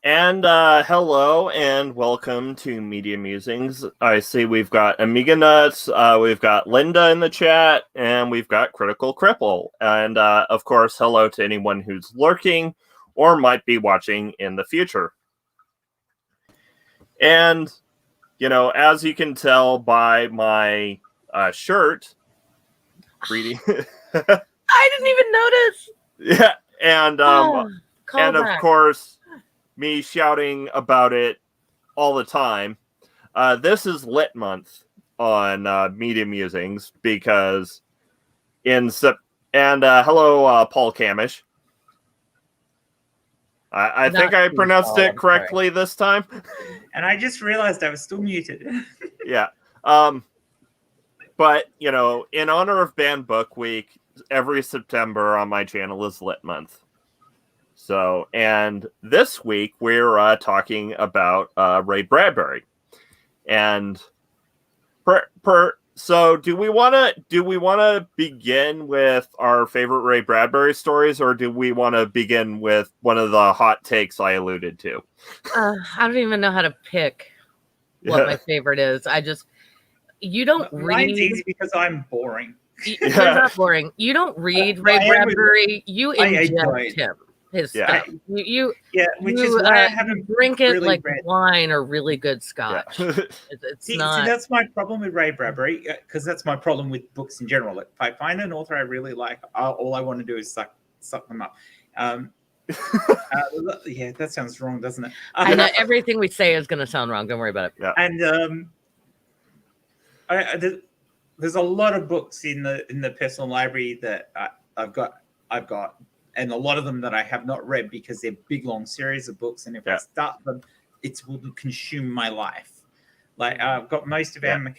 And hello and welcome to Media Musings. I see we've got Amiga Nuts, we've got Linda in the chat, and we've got Critical Cripple. And of course, hello to anyone who's lurking or might be watching in the future. And, you know, as you can tell by my shirt, reading. I didn't even notice. Yeah, and of course, me shouting about it all the time. This is Lit Month on Media Musings because hello, Paul Camish. I think I pronounced it correctly this time. And I just realized I was still muted. Yeah. But, you know, in honor of Banned Book Week, every September on my channel is Lit Month. So, and this week we're talking about Ray Bradbury. And so do we want to begin with our favorite Ray Bradbury stories, or do we want to begin with one of the hot takes I alluded to? I don't even know how to pick what my favorite is. You don't read. Mine's easy because I'm boring. You're not boring. You don't read Ray Bradbury. You ingest him. His stuff. Which is why I haven't drink it really like wine or really good scotch. Yeah. It's not. See, that's my problem with Ray Bradbury, because that's my problem with books in general. If I find an author I really like, all I want to do is suck them up. Yeah, that sounds wrong, doesn't it? I know everything we say is going to sound wrong. Don't worry about it. Yeah. And there's a lot of books in the personal library that I've got, and a lot of them that I have not read because they're big long series of books, and if I start them, it will consume my life. Like I've got most of Anne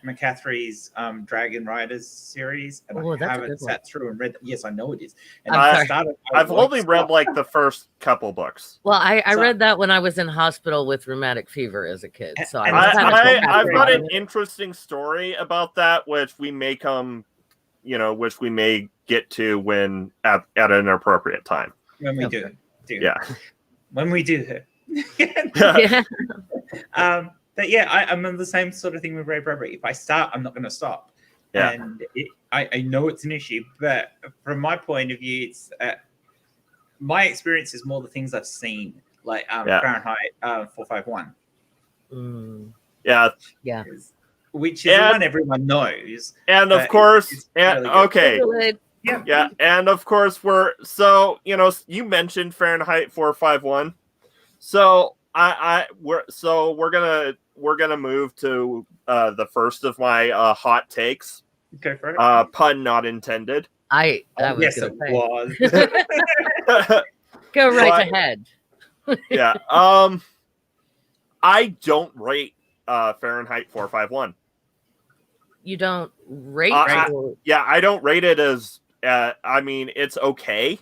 McCaffrey's Dragon Riders series, and I haven't sat through and read. Yes, I know it is. And I've only read like the first couple books. Well, I read that when I was in hospital with rheumatic fever as a kid. So I've got an interesting story about that, which we may get to when at an appropriate time. When we do. Yeah. When we do. Yeah. But yeah, I'm on the same sort of thing with Ray Bradbury. If I start, I'm not going to stop. Yeah. And I know it's an issue, but from my point of view, it's my experience is more the things I've seen, like Fahrenheit 451. Yeah. Yeah. Which is the one everyone knows. And of course, Really Yeah. And of course you mentioned Fahrenheit 451. So we're gonna move to the first of my hot takes. Okay, for it. Pun not intended. Yes, it was. Go right ahead. Yeah. I don't rate Fahrenheit 451. You don't rate it? Yeah, I don't rate it as. I mean, it's okay.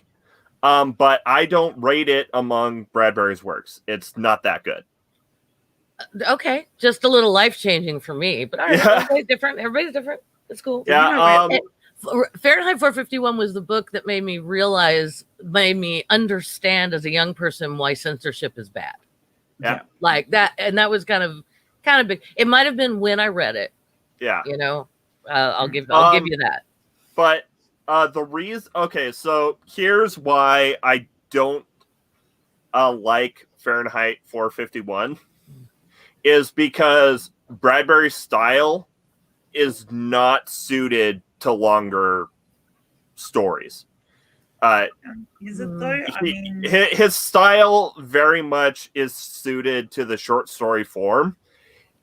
But I don't rate it among Bradbury's works. It's not that good. Okay, just a little life-changing for me, but everybody's different. Everybody's different. It's cool. Yeah. Fahrenheit 451 was the book that made me understand as a young person why censorship is bad. Yeah, like that, and that was kind of big. It might have been when I read it. Yeah, I'll give you that. But the reason, so here's why I don't like Fahrenheit 451 is because Bradbury's style is not suited to longer stories. Is it though? His style very much is suited to the short story form,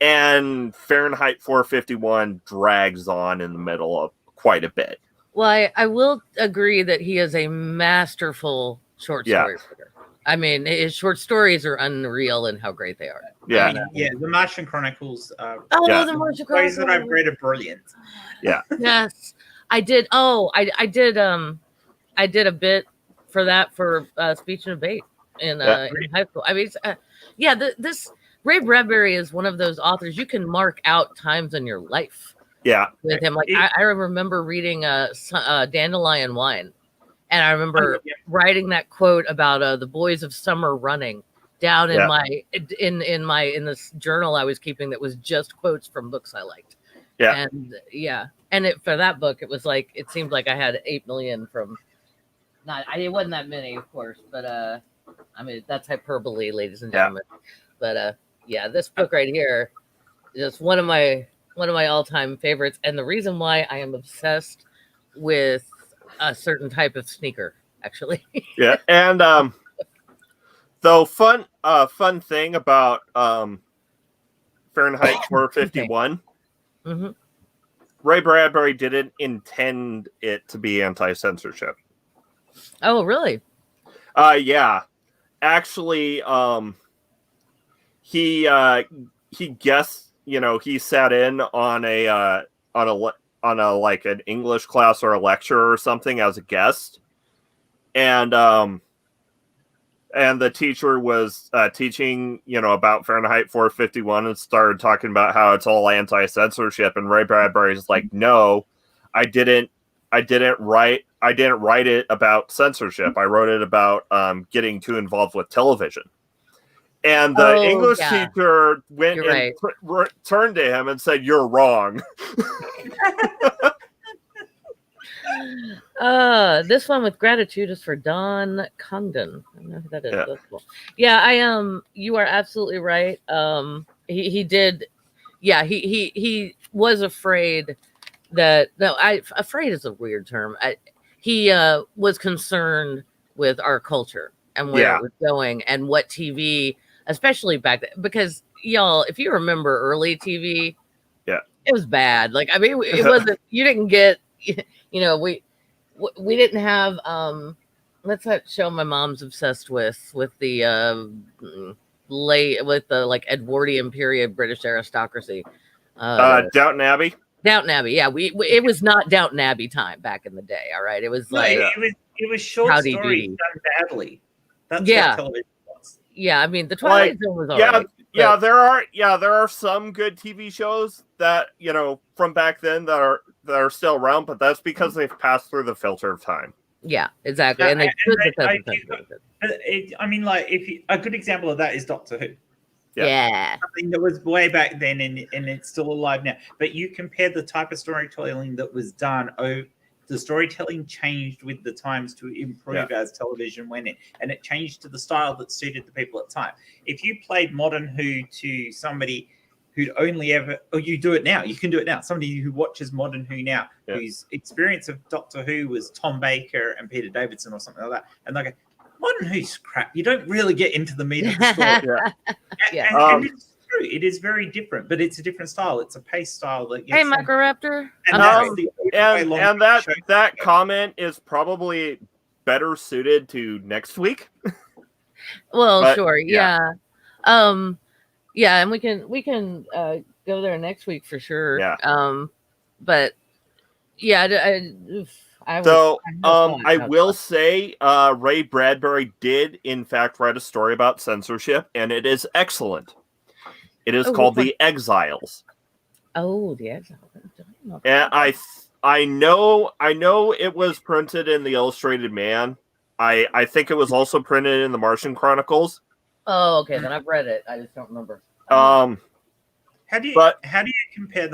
and Fahrenheit 451 drags on in the middle of quite a bit. Well, I will agree that he is a masterful short story writer. I mean, his short stories are unreal in how great they are. Yeah. The Martian Chronicles. The Martian Chronicles. That I've read are brilliant. Yeah. Yes, I did. I did a bit for that for speech and debate in high school. I mean, this Ray Bradbury is one of those authors you can mark out times in your life. Yeah, with him. Like I remember reading Dandelion Wine, and I remember writing that quote about the boys of summer running down in my in this journal I was keeping that was just quotes from books I liked. Yeah. And for that book, it was like it seemed like I had 8 million from. It wasn't that many, of course, but I mean that's hyperbole, ladies and gentlemen. But this book right here is one of my all-time favorites, and the reason why I am obsessed with a certain type of sneaker, actually. Yeah, and though fun thing about Fahrenheit 451. Mm-hmm. Ray Bradbury didn't intend it to be anti-censorship. Oh, really? Yeah. Actually, he guessed. He sat in on a like an English class or a lecture or something as a guest, and the teacher was teaching, about Fahrenheit 451 and started talking about how it's all anti-censorship. And Ray Bradbury's like, no, I didn't write it about censorship. I wrote it about getting too involved with television. And the English teacher went turned to him and said, "You're wrong." This one with gratitude is for Don Congdon. I don't know who that is. That's cool. Yeah, you are absolutely right. He did. Yeah, he was afraid that. No, afraid is a weird term. He was concerned with our culture and where it was going and what TV, especially back then, because y'all, if you remember early TV, it was bad. Like, I mean, it wasn't. You didn't get. We didn't have what's that show my mom's obsessed with the like Edwardian period British aristocracy. Downton Abbey. Downton Abbey, yeah. It was not Downton Abbey time back in the day. All right, it was it was short stories done badly. That's what television was. Yeah, I mean the Twilight Zone was all right. Yeah, there are some good TV shows that from back then that are still around, but that's because they've passed through the filter of time. Yeah, exactly. And they I mean, like a good example of that is Doctor Who. Yeah. Something that was way back then and it's still alive now. But you compare the type of storytelling that was done. The storytelling changed with the times to improve as television went in. And it changed to the style that suited the people at the time. If you played Modern Who to somebody who'd only ever, or you do it now, you can do it now. Somebody who watches Modern Who now, whose experience of Doctor Who was Tom Baker and Peter Davidson or something like that. And they go, Modern Who's crap. You don't really get into the meat of the story. And it's true. It is very different, but it's a different style. It's a pace style that gets. Hey, Microraptor. And that comment is probably better suited to next week. Well, but, sure, yeah. And we can go there next week for sure. Yeah. But yeah, I will say Ray Bradbury did in fact write a story about censorship, and it is excellent. It is called The Exiles. Oh, The Exiles. And I know it was printed in the Illustrated Man. I think it was also printed in the Martian Chronicles. Oh, okay, then I've read it. I just don't remember. How do you compare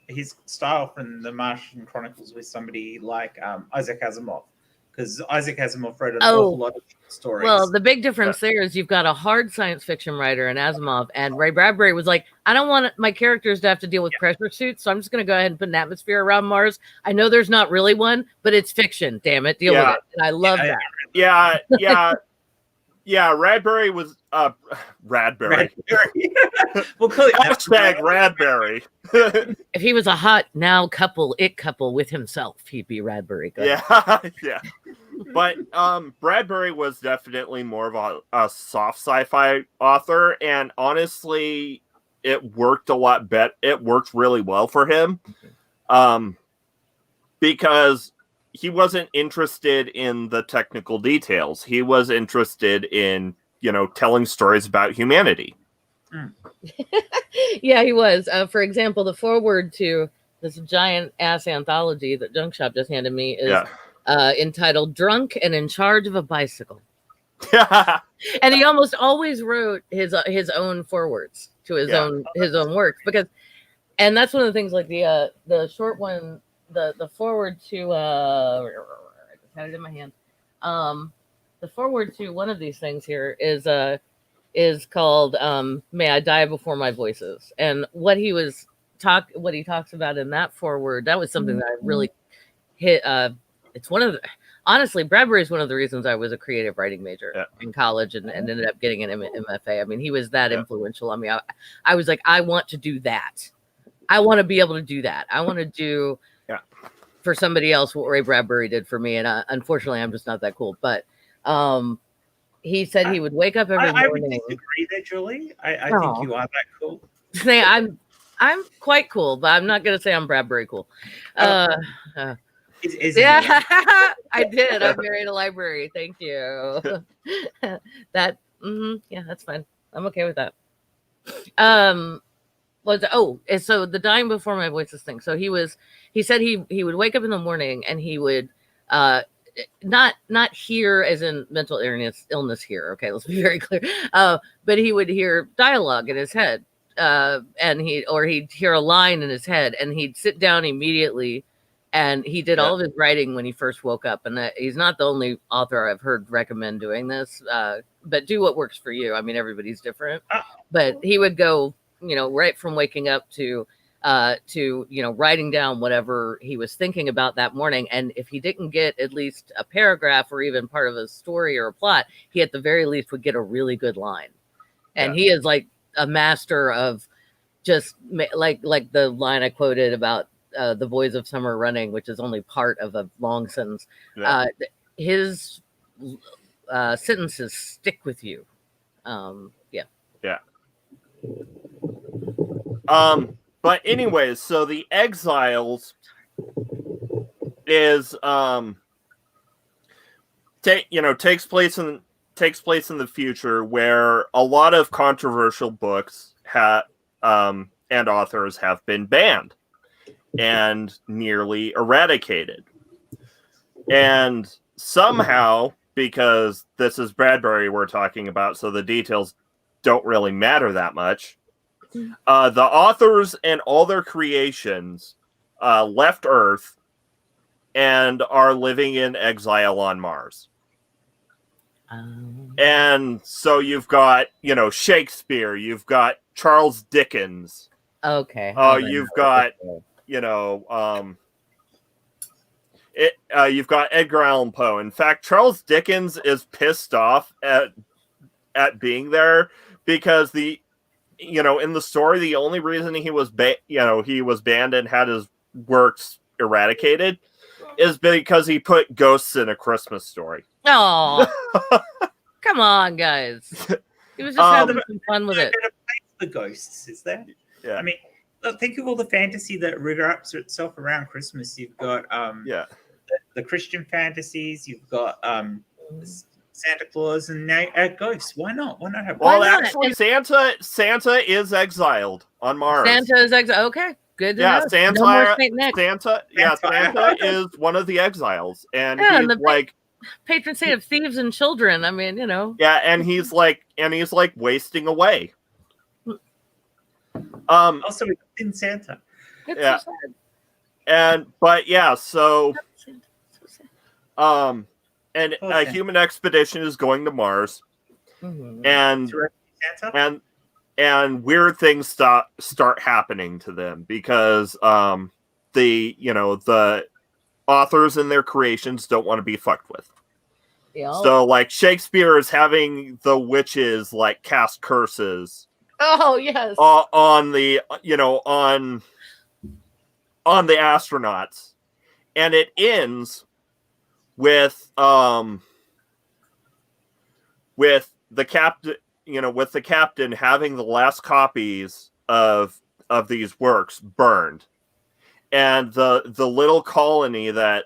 his style from the Martian Chronicles with somebody like Isaac Asimov? Because Isaac Asimov wrote an awful lot of stories. Well, the big difference there is you've got a hard science fiction writer in Asimov, and Ray Bradbury was like, I don't want my characters to have to deal with pressure suits, so I'm just going to go ahead and put an atmosphere around Mars. I know there's not really one, but it's fiction. Damn it, deal with it. And I love that. Yeah, Radbury was Radbury. We'll call it hashtag Radbury. If he was a hot it couple with himself, he'd be Radbury. Yeah. But Bradbury was definitely more of a soft sci-fi author, and honestly, it worked a lot better. It worked really well for him, because he wasn't interested in the technical details. He was interested in, telling stories about humanity. Yeah, he was. For example, the foreword to this giant ass anthology that Junk Shop just handed me is entitled "Drunk and in Charge of a Bicycle." And he almost always wrote his own forewords to his own works, because, and that's one of the things, like the short one, the forward to I just had it in my hand. The forward to one of these things here is called "May I Die Before My Voices," and what he talks about in that forward, that was something that I really hit. It's one of the, honestly, Bradbury is one of the reasons I was a creative writing major in college and ended up getting an MFA. I mean, he was that influential. I mean, I was like, I want to do that. I want to be able to do that. I want to do for somebody else what Ray Bradbury did for me. And unfortunately, I'm just not that cool. But he said he would wake up every morning. I would disagree there, Julie. I think you are that cool. Say I'm quite cool, but I'm not going to say I'm Bradbury cool. Yeah, I did. I married a library. Thank you. That, yeah, that's fine. I'm okay with that. So the dying before my voices thing. So he said he would wake up in the morning and he would not hear as in mental illness here. Okay, let's be very clear. But he would hear dialogue in his head. And he'd hear a line in his head, and he'd sit down immediately. And he did all of his writing when he first woke up. And he's not the only author I've heard recommend doing this. But do what works for you. I mean, everybody's different. But he would go, right from waking up to writing down whatever he was thinking about that morning. And if he didn't get at least a paragraph or even part of a story or a plot, he at the very least would get a really good line. And he is like a master of just like the line I quoted about the boys of summer running, which is only part of a long sentence. His sentences stick with you. But anyways, so the Exiles is takes place in the future, where a lot of controversial books and authors have been banned and nearly eradicated. And somehow, because this is Bradbury we're talking about, so the details don't really matter that much, the authors and all their creations left Earth and are living in exile on Mars. And so you've got, Shakespeare, you've got Charles Dickens. Okay. You've got, you've got Edgar Allan Poe. In fact, Charles Dickens is pissed off at being there because in the story, the only reason he was banned and had his works eradicated is because he put ghosts in A Christmas Story. Oh, come on, guys! He was just having some fun with it. The ghosts, is there? Yeah. I mean, look, think of all the fantasy that wraps itself around Christmas. You've got the Christian fantasies. You've got Santa Claus, and now ghosts. Why not? Why not have? Well, actually, Santa is exiled on Mars. Santa is exiled. Okay, good to know. Santa. No more Saint Nick. Santa is one of the exiles, and he's like patron saint of thieves and children. I mean, Yeah, and he's like wasting away. Also, in Santa. It's so sad. And a human expedition is going to Mars, and weird things start happening to them because the authors and their creations don't want to be fucked with. Yeah. So like Shakespeare is having the witches like cast curses. Oh yes. On the astronauts, and it ends with the captain having the last copies of these works burned, and the little colony that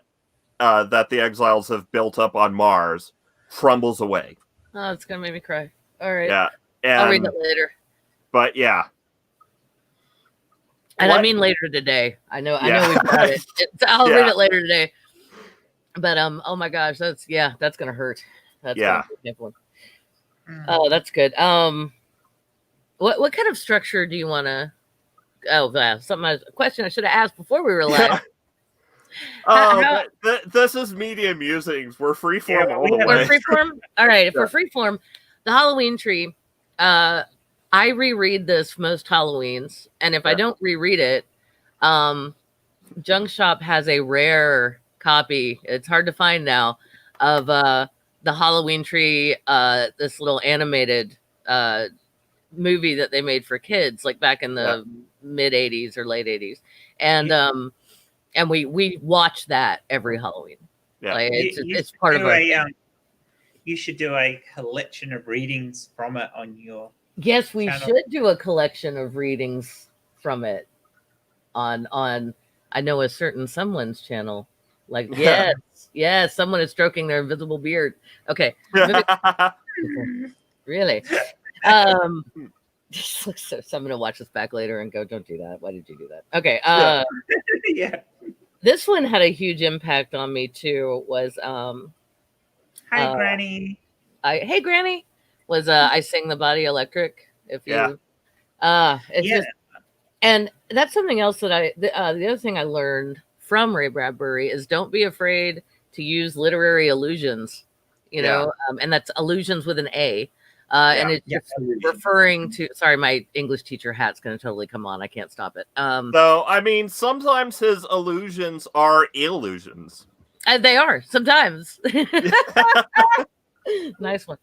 the exiles have built up on Mars crumbles away. Oh, it's gonna make me cry. All right. Yeah, I'll read it later. But yeah. And I mean later today. I know we've got it. I'll read it later today. But oh my gosh, that's gonna hurt. That's Oh, that's good. What kind of structure do you want to? Oh, a question I should have asked before we were live. This is Media Musings. We're freeform all the way. We're freeform. All right, if we're freeform, the Halloween tree. I reread this most Halloweens, and if I don't reread it, Junk Shop has a rare copy. It's hard to find now of the Halloween tree. This little animated movie that they made for kids, like back in the mid '80s or late '80s, and we watch that every Halloween. Yeah, like it's part of our. You should do a collection of readings from it on your. Yes, we should do a collection of readings from it on. I know a certain someone's channel. Like yes, someone is stroking their invisible beard. Okay, really. So I'm gonna watch this back later and go, don't do that. Why did you do that? Okay. Yeah. This one had a huge impact on me too. Was Hi Granny. Hey Granny was I Sing the Body Electric. If you it's just, and that's something else that the other thing I learned from Ray Bradbury is don't be afraid to use literary allusions, you know, and that's allusions with an A. And it's just referring to, sorry, my English teacher hat's going to totally come on. I can't stop it. So, I mean, sometimes his allusions are illusions. They are, sometimes. Nice one.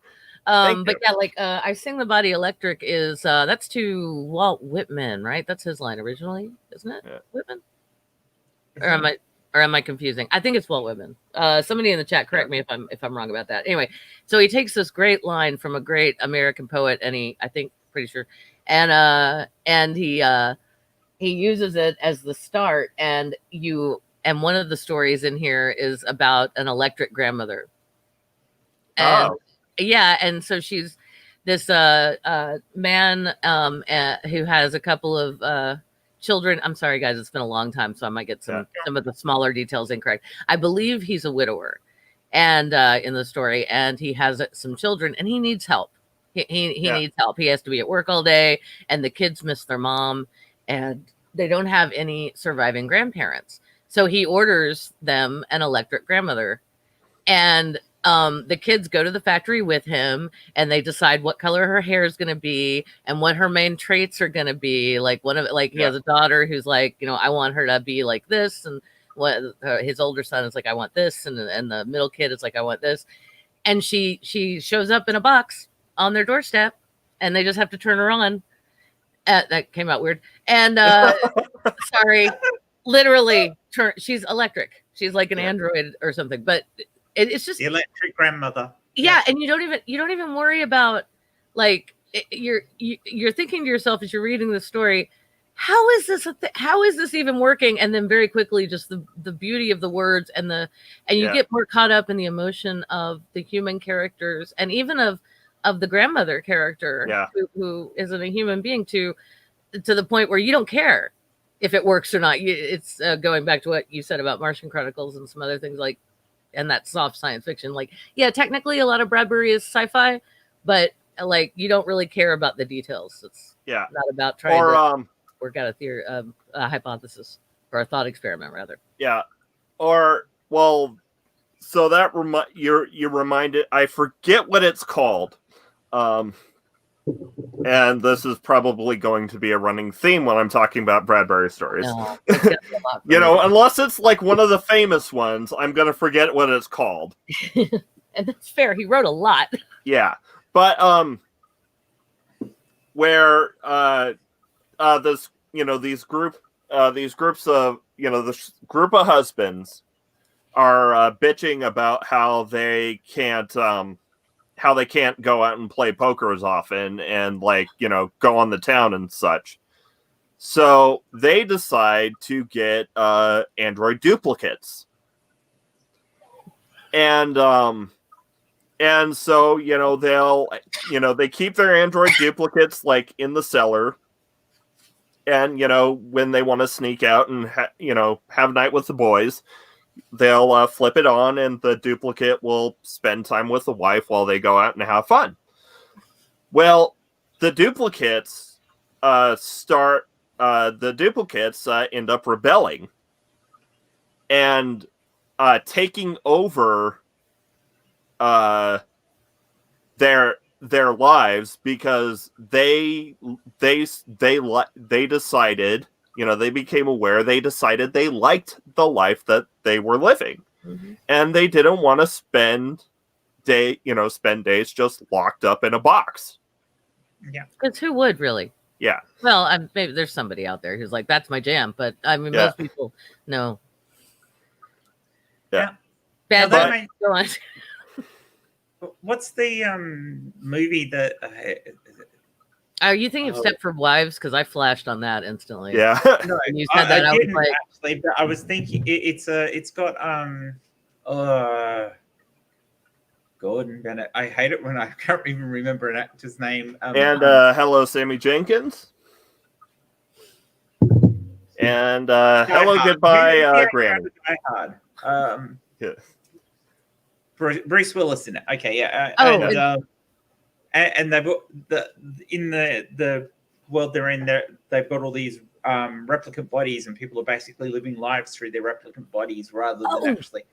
But yeah, like I Sing the Body Electric is, that's to Walt Whitman, right? That's his line originally, isn't it? Yeah. Whitman? Or am I confusing? I think it's Walt Whitman. Somebody in the chat correct me if I'm wrong about that. Anyway, so he takes this great line from a great American poet, and pretty sure, and he uses it as the start. And one of the stories in here is about an electric grandmother. And and so she's this man who has a couple of children. I'm sorry, guys. It's been a long time, so I might get some of the smaller details incorrect. I believe he's a widower, and in the story, and he has some children, and he needs help. He needs help. He has to be at work all day, and the kids miss their mom, and they don't have any surviving grandparents. So he orders them an electric grandmother, and the kids go to the factory with him, and they decide what color her hair is going to be and what her main traits are going to be. Like he has a daughter who's like, I want her to be like this, and what his older son is like, I want this, and the middle kid is like, I want this, and she shows up in a box on their doorstep, and they just have to turn her on. That came out weird, and sorry, literally, she's electric. She's like an android or something, but. It's just the electric grandmother. Yeah, and you don't even worry about, like, you're thinking to yourself as you're reading the story, how is this even working? And then very quickly, just the beauty of the words and you get more caught up in the emotion of the human characters and even of the grandmother character who isn't a human being to the point where you don't care if it works or not. It's going back to what you said about Martian Chronicles and some other things like. And that soft science fiction, like, technically a lot of Bradbury is sci-fi, but like you don't really care about the details. It's not about trying to work out a theory, a hypothesis or a thought experiment, rather. Yeah, so that you're reminded. I forget what it's called, and this is probably going to be a running theme when I'm talking about Bradbury stories. No, unless it's like one of the famous ones, I'm going to forget what it's called. And that's fair. He wrote a lot. Yeah. But where this, these groups of, this group of husbands are bitching about how they can't go out and play poker as often and go on the town and such. So they decide to get android duplicates. And so, they'll, they keep their android duplicates like in the cellar. And, when they want to sneak out and, have night with the boys, they'll flip it on and the duplicate will spend time with the wife while they go out and have fun. Well, the duplicates end up rebelling and taking over their lives because they decided, they became aware, they decided they liked the life that they were living, and they didn't want to spend days just locked up in a box. Yeah, because who would really? Yeah. Well, maybe there's somebody out there who's like, that's my jam, but I mean, most people no. Yeah. Bad. Go on. What's the movie that? Are you thinking of Stepford Wives? Because I flashed on that instantly. Yeah. No, when you said that, I was like, actually, but I was thinking it's got Gordon Bennett. I hate it when I can't even remember an actor's name. And hello, Sammy Jenkins. And hello, goodbye, Granny. Die Hard. Yeah. Bruce Willis in it. Okay, yeah. And they've got in the world they're in, they've got all these replicant bodies, and people are basically living lives through their replicant bodies rather than actually.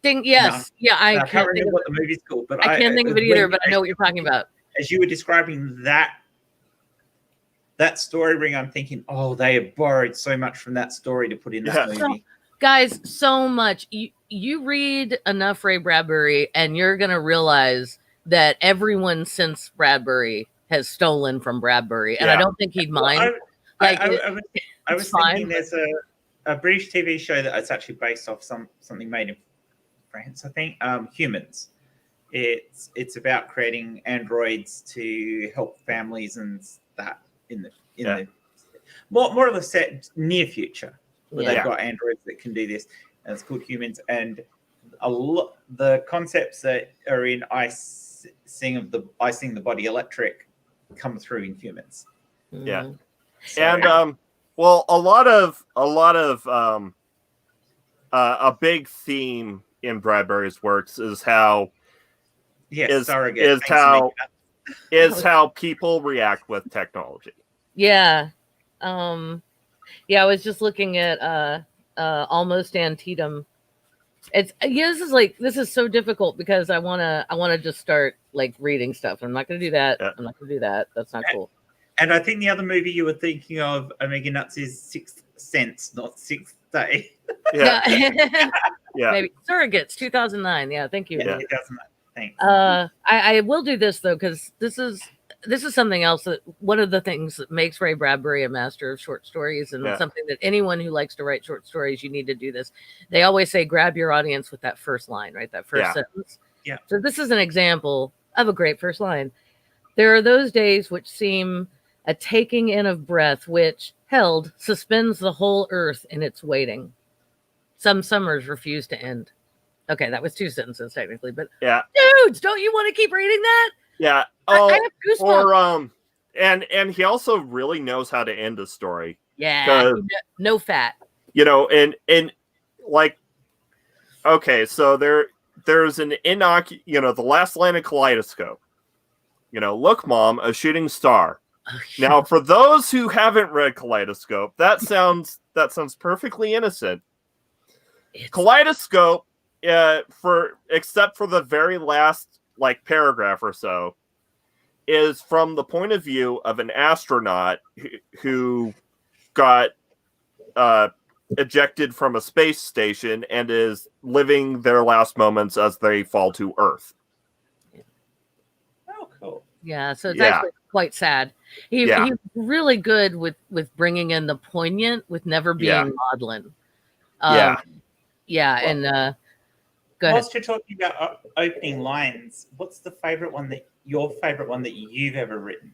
Yes, no, yeah. I can't remember what the movie's called, but I can't think of it either. But I know what you're talking about. As you were describing that story ring, I'm thinking, oh, they have borrowed so much from that story to put in this movie. So, guys, so much. You read enough Ray Bradbury, and you're gonna realize that everyone since Bradbury has stolen from Bradbury, and I don't think he'd mind. I was thinking there's a British TV show that it's actually based off something made in France, I think. Humans. It's about creating androids to help families and that in the more of a set near future where they've got androids that can do this, and it's called Humans. And the concepts that are in icing the body electric come through in Humans. Yeah. So, and well, a lot of a big theme in Bradbury's works is how how people react with technology. Yeah. I was just looking at Almost Antietam. This is so difficult because I wanna just start like reading stuff. I'm not gonna do that. Yeah. I'm not gonna do that. That's not cool. And I think the other movie you were thinking of, Omega Nuts, is Sixth Sense, not Sixth Day. Yeah. Yeah. Maybe Surrogates, 2009. Yeah, thank you. Yeah, 2009. Thanks. I will do this though, because this is something else that one of the things that makes Ray Bradbury a master of short stories, and something that anyone who likes to write short stories, you need to do this. They always say, grab your audience with that first line, right? That first sentence. Yeah. So this is an example of a great first line. There are those days which seem a taking in of breath, which, held, suspends the whole earth in its waiting. Some summers refuse to end. Okay, that was two sentences technically, but dudes, don't you want to keep reading that? Yeah. I have goosebumps. And he also really knows how to end a story. Yeah. No fat. And like, okay, so there's an the last line of Kaleidoscope. Look, Mom, a shooting star. Now, for those who haven't read Kaleidoscope, that sounds perfectly innocent. Kaleidoscope, except for the very last paragraph or so, is from the point of view of an astronaut who got ejected from a space station and is living their last moments as they fall to Earth. Oh, cool. Yeah, so it's actually quite sad. He's really good with bringing in the poignant with never being maudlin. Go ahead. Whilst you're talking about opening lines, what's your favorite one that you've ever written?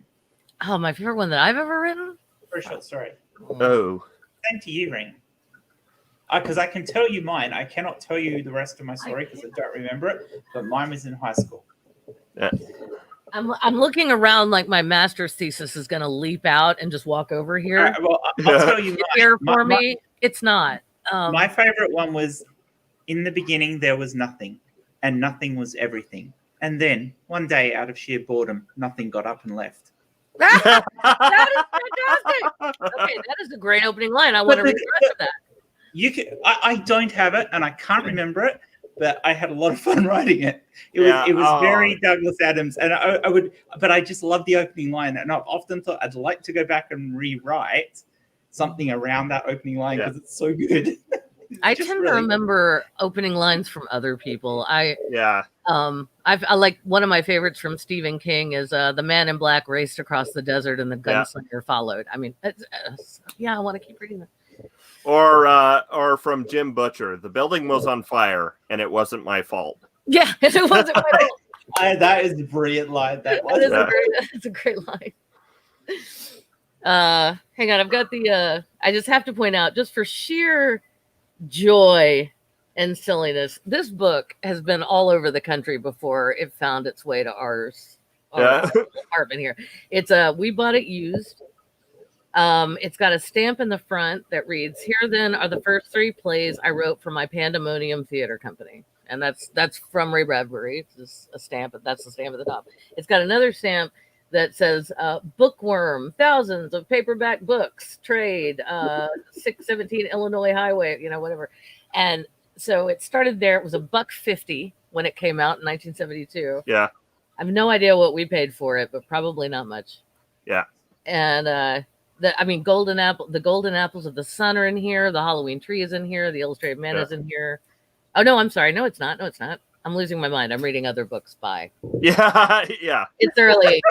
Oh, my favorite one that I've ever written? For a short story. Oh. Same to you, Ring. Because I can tell you mine. I cannot tell you the rest of my story because I don't remember it, but mine was in high school. Yeah. I'm looking around like my master's thesis is going to leap out and just walk over here. Well, I'll tell you mine. It's not. My favorite one was, in the beginning, there was nothing, and nothing was everything. And then one day, out of sheer boredom, nothing got up and left. That is fantastic. Okay, that is a great opening line. I want to read the rest of that. I don't have it, and I can't remember it, but I had a lot of fun writing it. It was very Douglas Adams, and but I just love the opening line, and I've often thought I'd like to go back and rewrite something around that opening line because it's so good. I tend to remember opening lines from other people. I like one of my favorites from Stephen King is the man in black raced across the desert and the gunslinger followed. I mean, I want to keep reading that. Or from Jim Butcher, the building was on fire and it wasn't my fault. Yeah, it wasn't my fault. That is a brilliant line. That's a great line. Hang on, I've got the I just have to point out, just for sheer joy and silliness, this book has been all over the country before it found its way to our apartment here. It's we bought it used. It's got a stamp in the front that reads, "Here then are the first 3 plays I wrote for my Pandemonium Theater Company." And that's from Ray Bradbury. It's a stamp, but that's the stamp at the top. It's got another stamp that says bookworm, thousands of paperback books, trade, 617 Illinois Highway, whatever. And so it started there. It was $1.50 when it came out in 1972. Yeah. I have no idea what we paid for it, but probably not much. Yeah. And the golden apples of the sun are in here. The Halloween tree is in here. The illustrated man is in here. Oh no, I'm sorry. No, it's not. I'm losing my mind. I'm reading other books by. Yeah. Yeah. It's early.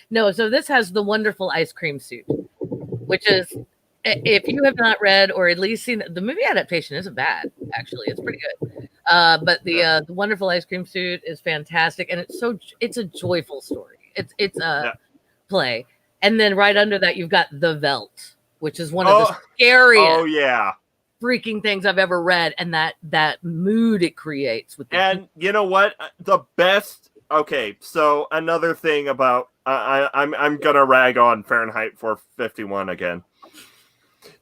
No, so this has The Wonderful Ice Cream Suit, which is, if you have not read or at least seen the movie adaptation, isn't bad. Actually, it's pretty good. But the Wonderful Ice Cream Suit is fantastic, and it's a joyful story. It's a play, and then right under that you've got The Veldt, which is one of the scariest freaking things I've ever read, and that mood it creates with. And you know what? The best. Okay, so another thing about I'm gonna rag on Fahrenheit 451 again,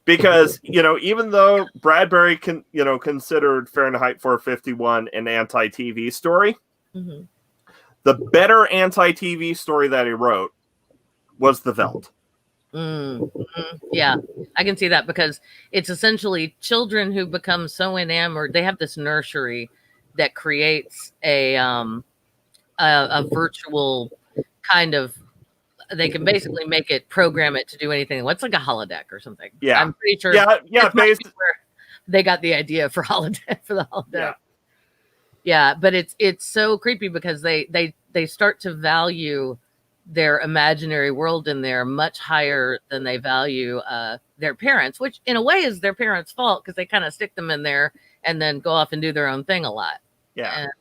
because even though Bradbury considered Fahrenheit 451 an anti-TV story, the better anti-TV story that he wrote was The Veldt. Yeah, I can see that, because it's essentially children who become so enamored. They have this nursery that creates a virtual kind of, they can basically program it to do anything. What's like a holodeck or something. Yeah. I'm pretty sure. Yeah. Basically, they got the idea for holodeck for the holodeck. Yeah. But it's so creepy because they start to value their imaginary world in there much higher than they value their parents, which in a way is their parents' fault, because they kind of stick them in there and then go off and do their own thing a lot. Yeah. And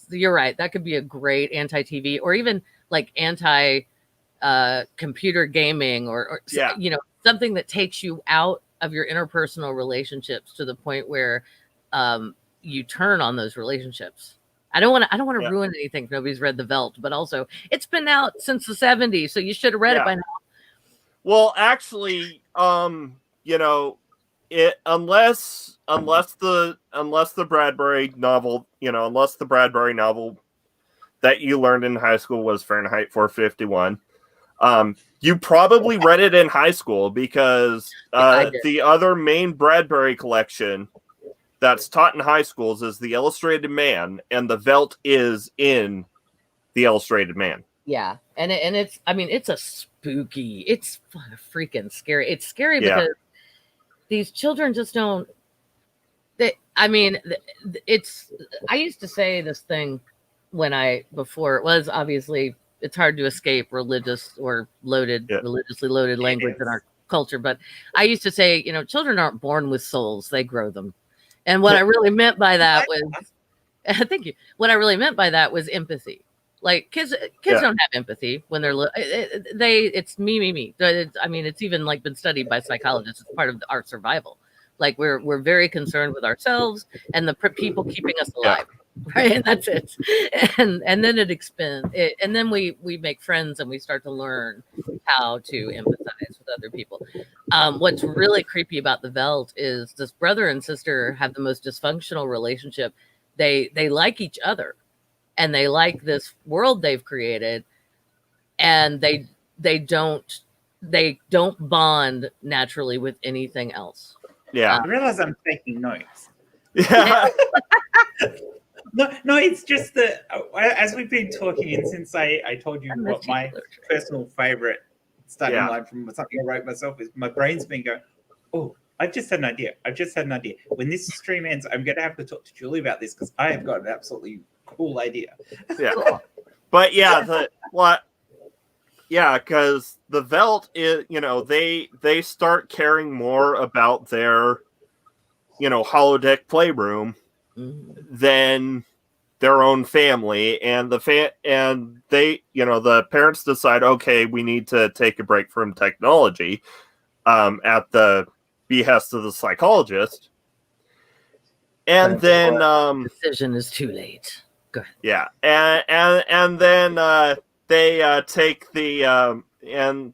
you're right. That could be a great anti-TV, or even like anti-computer gaming, or something that takes you out of your interpersonal relationships to the point where you turn on those relationships. I don't want to ruin anything if nobody's read The Veldt, but also it's been out since the 70s, so you should have read it by now. Well, actually, unless the Bradbury novel, unless the Bradbury novel that you learned in high school was Fahrenheit 451, you probably read it in high school, because the other main Bradbury collection that's taught in high schools is The Illustrated Man, and The Veldt is in The Illustrated Man. Yeah, and it's a spooky, it's freaking scary. It's scary because these children just don't. I used to say this thing before it was obviously it's hard to escape religious or religiously loaded language in our culture, but I used to say, children aren't born with souls, they grow them. And what I really meant by that was, thank you. What I really meant by that was empathy. Like kids don't have empathy when they're it's me. It's even like been studied by psychologists. It's part of our survival. Like we're very concerned with ourselves and the people keeping us alive, right? And that's it. And then it expands. And then we make friends and we start to learn how to empathize with other people. What's really creepy about The Veldt is this brother and sister have the most dysfunctional relationship. they like each other, and they like this world they've created, and they don't bond naturally with anything else. Yeah. I realize I'm taking notes. Yeah. No, it's just that as we've been talking, and since I told you what my personal favorite starting line from something I wrote myself is, my brain's been going, oh, I've just had an idea. When this stream ends, I'm going to have to talk to Julie about this because I have got an absolutely cool idea. Yeah. But yeah, because the Velt is, they start caring more about their, holodeck playroom than their own family, and the parents decide, okay, we need to take a break from technology, at the behest of the psychologist, and then decision is too late. Go ahead. Yeah, and then they take the and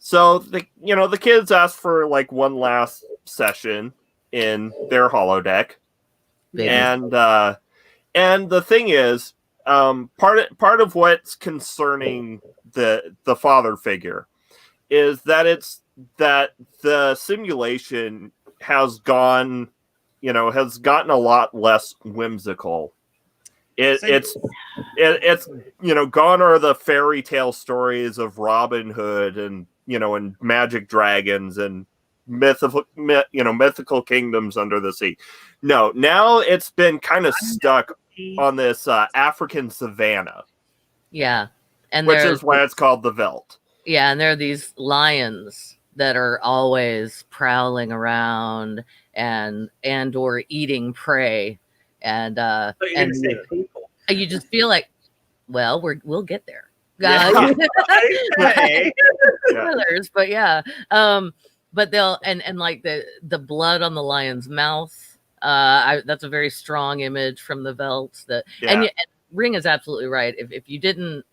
so the kids ask for like one last session in their holodeck, and the thing is, part of what's concerning the father figure is that the simulation has gotten a lot less whimsical. It's gone are the fairy tale stories of Robin Hood and and magic dragons and mythical kingdoms under the sea. No, now it's been kind of stuck on this African savanna. Yeah, and which is why it's called the Velt. Yeah, and there are these lions that are always prowling around and or eating prey, and you just feel like, well, we'll get there. Spoilers, but yeah. But they'll and like the blood on the lion's mouth. That's a very strong image from the Velt. And Ring is absolutely right. If you didn't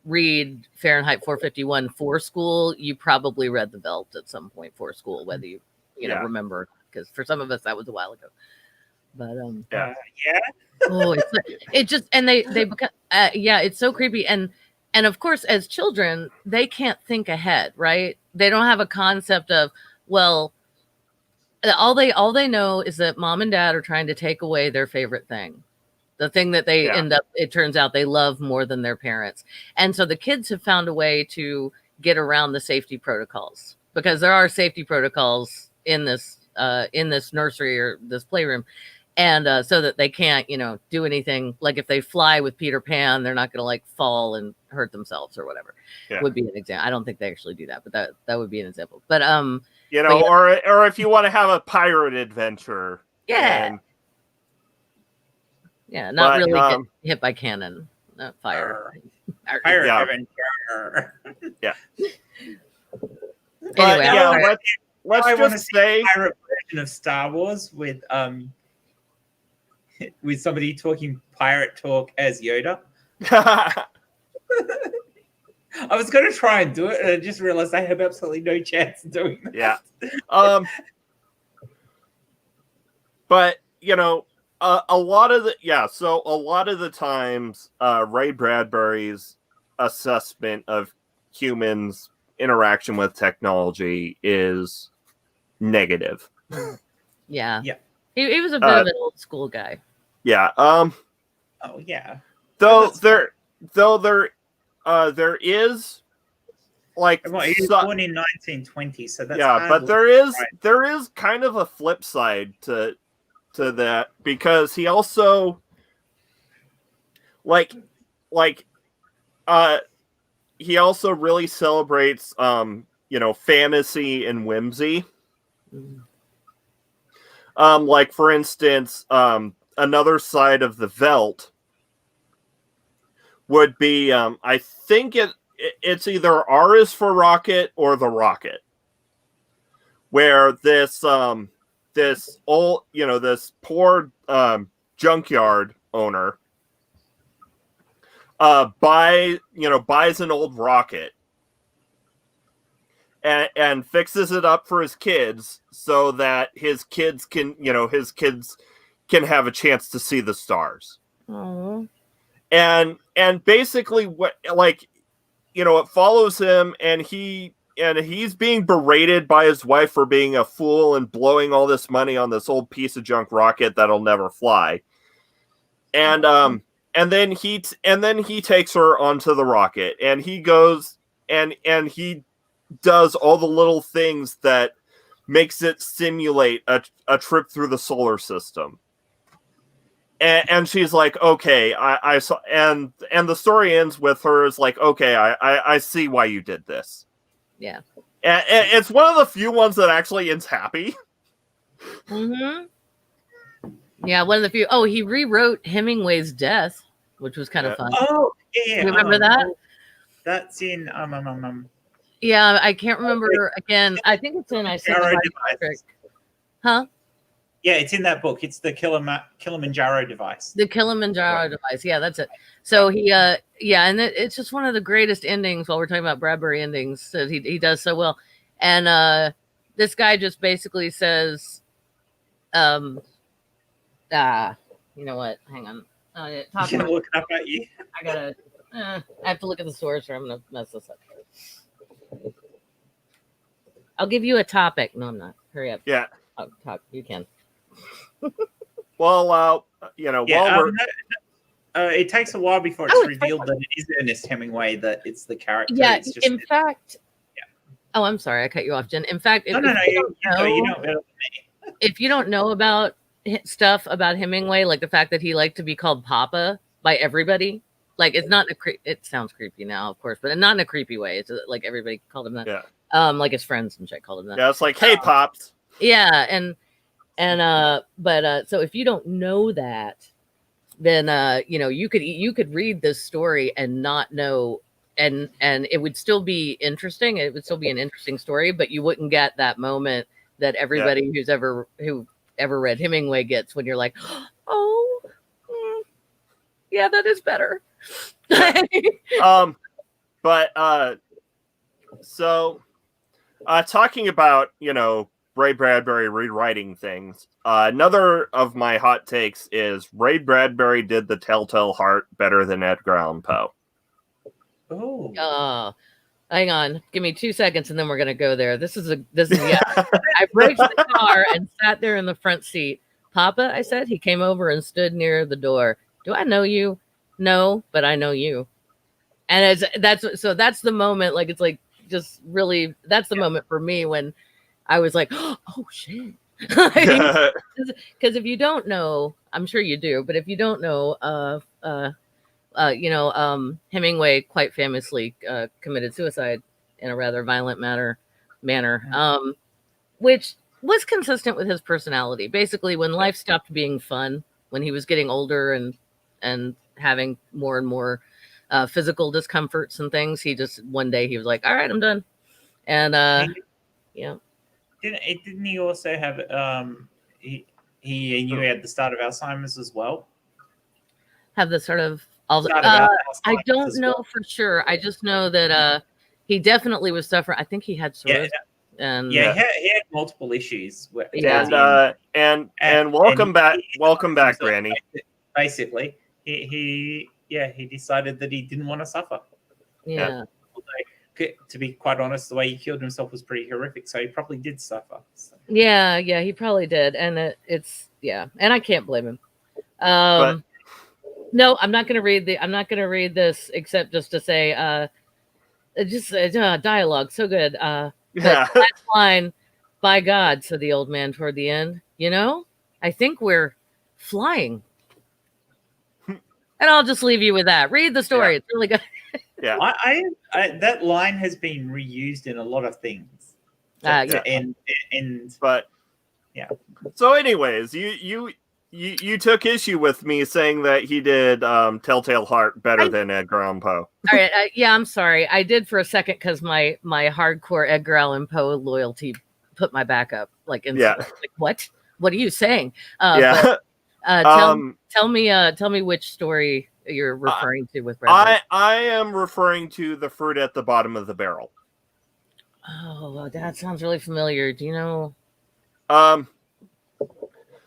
read Fahrenheit 451 for school, you probably read the Velt at some point for school, whether you remember, because for some of us that was a while ago. But it just, and they become it's so creepy, and of course as children they can't think ahead, right? They don't have a concept of, well, all they know is that mom and dad are trying to take away their favorite thing. The thing that they end up, it turns out they love more than their parents. And so the kids have found a way to get around the safety protocols, because there are safety protocols in this nursery or this playroom. And so that they can't, do anything. Like if they fly with Peter Pan, they're not going to like fall and hurt themselves or whatever. Would be an example. I don't think they actually do that, but that would be an example. But, or if you want to have a pirate adventure. Yeah. Not really get hit by cannon, not fire. Pirate adventure. Yeah. Anyway, let's just say pirate version of Star Wars with somebody talking pirate talk as Yoda. I was going to try and do it, and I just realized I have absolutely no chance of doing that. Yeah. But a lot of the times, Ray Bradbury's assessment of humans' interaction with technology is negative. Yeah. He was a bit of an old school guy. Yeah. Oh yeah. Though there is like, well, he was born in 1920, so that's but there is kind of a flip side to that, because he also he also really celebrates fantasy and whimsy. Like for instance, another side of the Velt would be I think it's either R is for Rocket or the Rocket, where this old, this poor junkyard owner buys an old rocket and fixes it up for his kids so that his kids can have a chance to see the stars. Oh. And basically what, like, you know, it follows him, and he's being berated by his wife for being a fool and blowing all this money on this old piece of junk rocket that'll never fly. And then he takes her onto the rocket, and he goes and he does all the little things that makes it simulate a trip through the solar system. And she's like, okay, I saw, and the story ends with her is like, okay, I see why you did this. Yeah. And it's one of the few ones that actually ends happy. Mm-hmm. Yeah, one of the few. Oh, he rewrote Hemingway's death, which was kind of fun. Oh, yeah. You remember that? That's in Yeah, I can't remember again. I think it's in I Said Goodbye to Patrick. Huh? Yeah, it's in that book. It's the Kilimanjaro device. The Kilimanjaro device. Yeah, that's it. So he and it's just one of the greatest endings while we're talking about Bradbury endings that he does so well. And this guy just basically says, you know what? Hang on. Look up at you. I have to look at the source or I'm gonna mess this up. I'll give you a topic. No, I'm not. Hurry up. Yeah. Oh, talk. You can. Well, you know, it takes a while before it's revealed that it is Ernest Hemingway, that it's the character. Yeah, it's just, in fact. Yeah. Oh, I'm sorry, I cut you off, Jen. In fact, you know better than me. If you don't know about stuff about Hemingway, like the fact that he liked to be called Papa by everybody, like it's not it sounds creepy now, of course, but not in a creepy way. It's like everybody called him that. Yeah. Like his friends and shit called him that. Yeah, it's like, hey, Pops. Yeah, but so if you don't know that, then you know, you could read this story and not know, and it would still be interesting. It would still be an interesting story, but you wouldn't get that moment that everybody who ever read Hemingway gets when you're like, oh, yeah, that is better. So talking about, you know, Ray Bradbury rewriting things. Another of my hot takes is Ray Bradbury did The Telltale Heart better than Edgar Allan Poe. Oh. Hang on. Give me 2 seconds and then we're gonna go there. This is yeah. I braked the car and sat there in the front seat. Papa, I said. He came over and stood near the door. Do I know you? No, but I know you. And that's the moment. Like, it's like just really, that's the moment for me when I was like, oh shit. Because if you don't know, I'm sure you do, but if you don't know, you know, Hemingway quite famously committed suicide in a rather violent manner, which was consistent with his personality. Basically, when life stopped being fun, when he was getting older and having more and more physical discomforts and things, one day he was like, all right, I'm done. And yeah. Didn't he also have he knew he had the start of Alzheimer's as well? Have the sort of I don't know for sure. I just know that he definitely was suffering. I think he had cirrhosis. He had multiple issues. And welcome back, Granny. Basically, he decided that he didn't want to suffer. Yeah. To be quite honest, the way he killed himself was pretty horrific. So he probably did suffer. So. Yeah, he probably did, and it's and I can't blame him. No, I'm not going to read this except just to say, dialogue so good. Last line, by God, said the old man toward the end. You know, I think we're flying. And I'll just leave you with that. Read the story; it's really good. Yeah, I that line has been reused in a lot of things. But So, anyways, you took issue with me saying that he did Telltale Heart better than Edgar Allan Poe. All right, I'm sorry. I did for a second because my hardcore Edgar Allan Poe loyalty put my back up. Like, like, what? What are you saying? But, tell me which story you're referring to with Bradbury. I am referring to The Fruit at the Bottom of the Barrel. Oh, that sounds really familiar. Do you know?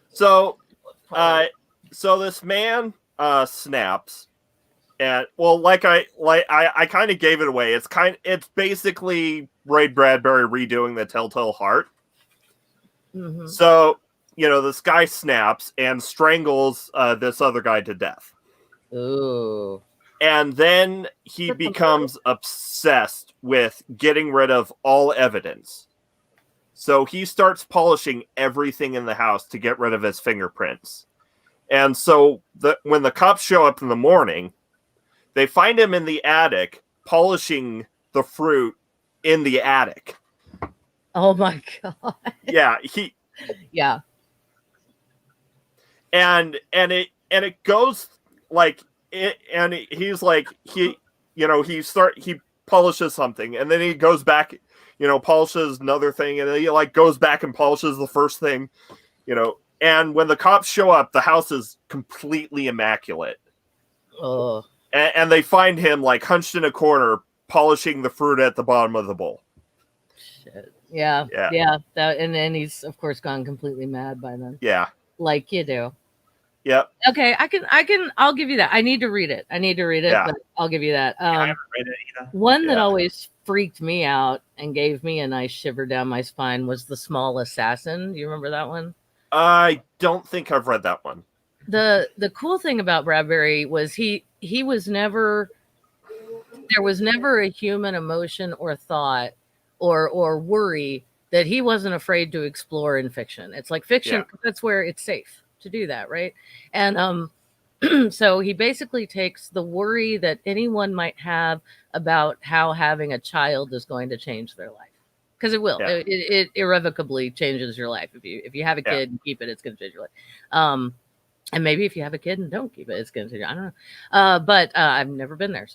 So So this man snaps, and well, I kind of gave it away. It's basically Ray Bradbury redoing the Telltale Heart. Mm-hmm. So this guy snaps and strangles this other guy to death. Ooh. And then he becomes obsessed with getting rid of all evidence. So he starts polishing everything in the house to get rid of his fingerprints. And so when the cops show up in the morning, they find him in the attic polishing the fruit in the attic. Oh my God. Yeah, Yeah. And it goes like it, and he's like he polishes something, and then he goes back, polishes another thing, and then he like goes back and polishes the first thing, and when the cops show up, the house is completely immaculate. Oh. And they find him like hunched in a corner polishing the fruit at the bottom of the bowl. Shit. Yeah. And then he's of course gone completely mad by then. Yeah. Like you do. Yep. Okay, I'll give you that. I need to read it. Yeah. But I'll give you that. I haven't read it either. One that always freaked me out and gave me a nice shiver down my spine was The Small Assassin. Do you remember that one? I don't think I've read that one. The cool thing about Bradbury was he was never, there was never a human emotion or thought or worry that he wasn't afraid to explore in fiction. It's like fiction, that's where it's safe to do that, right? And so he basically takes the worry that anyone might have about how having a child is going to change their life, because it will. Yeah. It irrevocably changes your life. If you have a kid and keep it, it's going to change your life. And maybe if you have a kid and don't keep it, it's going to change. I don't know. But I've never been there.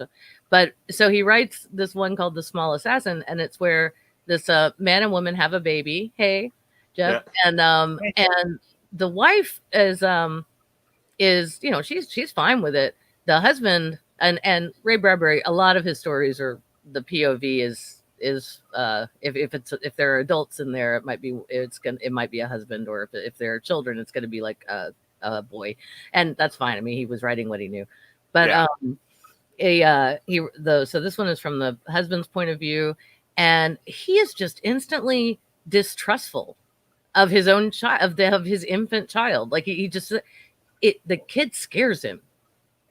So he writes this one called The Small Assassin, and it's where this man and woman have a baby. Hey, Jeff, and the wife is she's fine with it. The husband and Ray Bradbury, a lot of his stories are the POV is if there are adults in there, it might be a husband, or if there are children, it's going to be like a boy, and that's fine. I mean, he was writing what he knew, but so this one is from the husband's point of view, and he is just instantly distrustful of his own child, of his infant child. Like he just the kid scares him,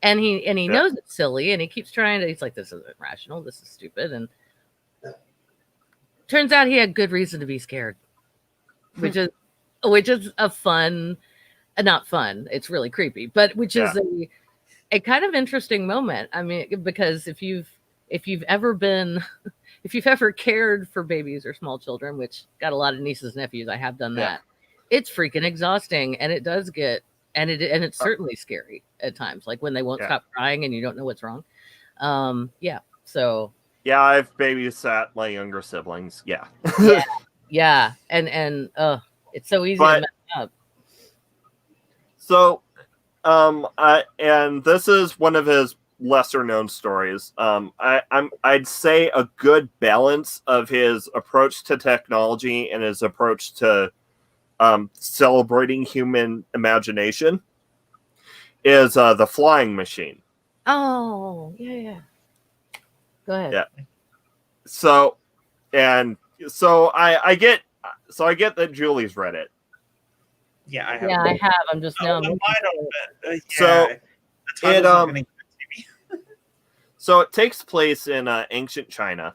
and he knows it's silly, and he keeps trying to. He's like, this isn't rational. This is stupid, and turns out he had good reason to be scared, which is a fun, not fun. It's really creepy, but which is a kind of interesting moment. I mean, because if you've ever cared for babies or small children, which got a lot of nieces and nephews, I have done that. It's freaking exhausting, and it does get, and it's certainly scary at times, like when they won't stop crying and you don't know what's wrong. So I've babysat my younger siblings. And it's so easy to mess up. So, and this is one of his lesser known stories. I'd say a good balance of his approach to technology and his approach to celebrating human imagination is The Flying Machine. Oh, yeah. Go ahead. Yeah. So I get that Julie's read it. Yeah, I have. Yeah, I have. I'm just now. So it takes place in ancient China,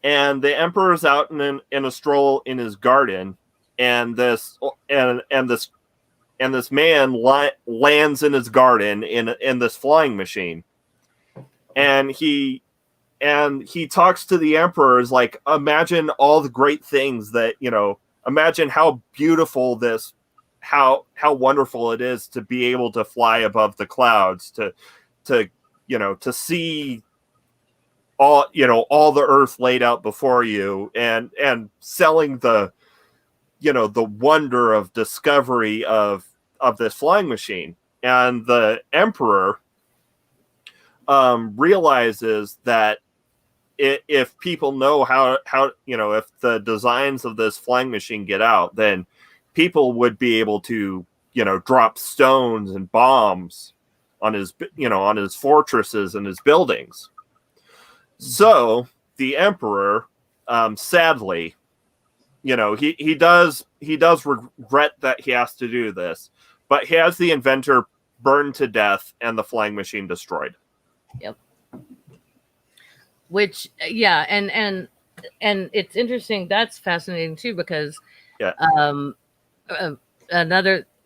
and the emperor's out in a stroll in his garden, and this man lands in his garden in this flying machine, and he talks to the emperor, is like, imagine all the great things that imagine how beautiful this, how wonderful it is to be able to fly above the clouds, to see all the earth laid out before you, and selling the wonder of discovery of this flying machine. And the emperor realizes that if people know how if the designs of this flying machine get out, then people would be able to drop stones and bombs on his fortresses and his buildings. So the emperor, sadly, he does regret that he has to do this, but he has the inventor burned to death and the flying machine destroyed. Yep. Which, yeah, and it's interesting. That's fascinating too, because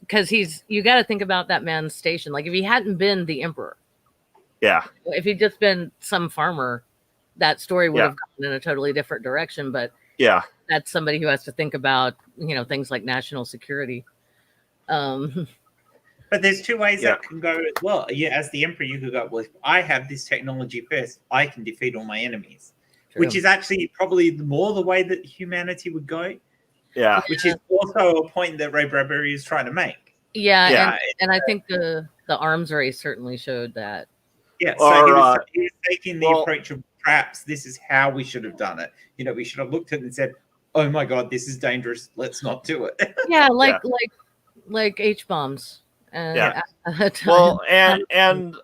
because you got to think about that man's station. Like, if he hadn't been the emperor, if he'd just been some farmer, that story would have gone in a totally different direction. But that's somebody who has to think about things like national security. But there's two ways that can go as well. Yeah, as the emperor, you could go, well, if I have this technology first, I can defeat all my enemies. True. Which is actually probably more the way that humanity would go. Yeah. Which is also a point that Ray Bradbury is trying to make. Yeah. And I think the arms race certainly showed that. Yeah, so he was taking the approach of perhaps this is how we should have done it. We should have looked at it and said, oh my God, this is dangerous. Let's not do it. Yeah, like H-bombs. Well, and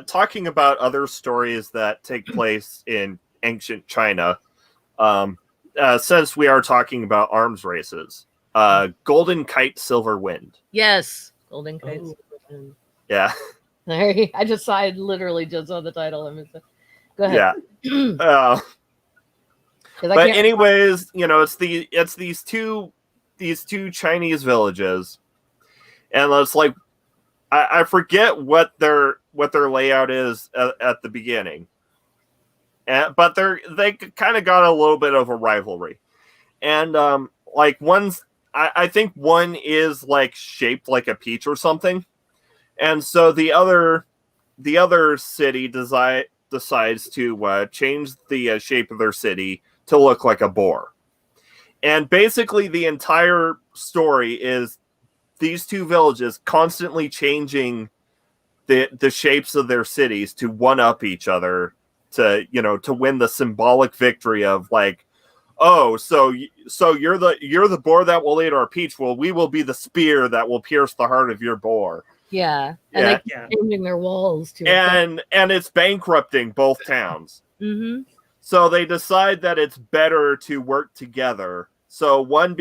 talking about other stories that take place in ancient China, since we are talking about arms races, Golden Kite, Silver Wind. Yes, Golden Kite, Silver Wind. Yeah. I literally just saw the title. Go ahead. Yeah. But anyways, it's these two Chinese villages, and it's like, I forget what their layout is at the beginning, but they kind of got a little bit of a rivalry, and I think one is like shaped like a peach or something, and so the other city decides to change the shape of their city to look like a boar, and basically the entire story is these two villages constantly changing the shapes of their cities to one up each other to win the symbolic victory of like, oh, so you're the boar that will eat our peach. Well, we will be the spear that will pierce the heart of your boar. Yeah, and they keep changing their walls too. And it's bankrupting both towns. Mm-hmm. So they decide that it's better to work together. So one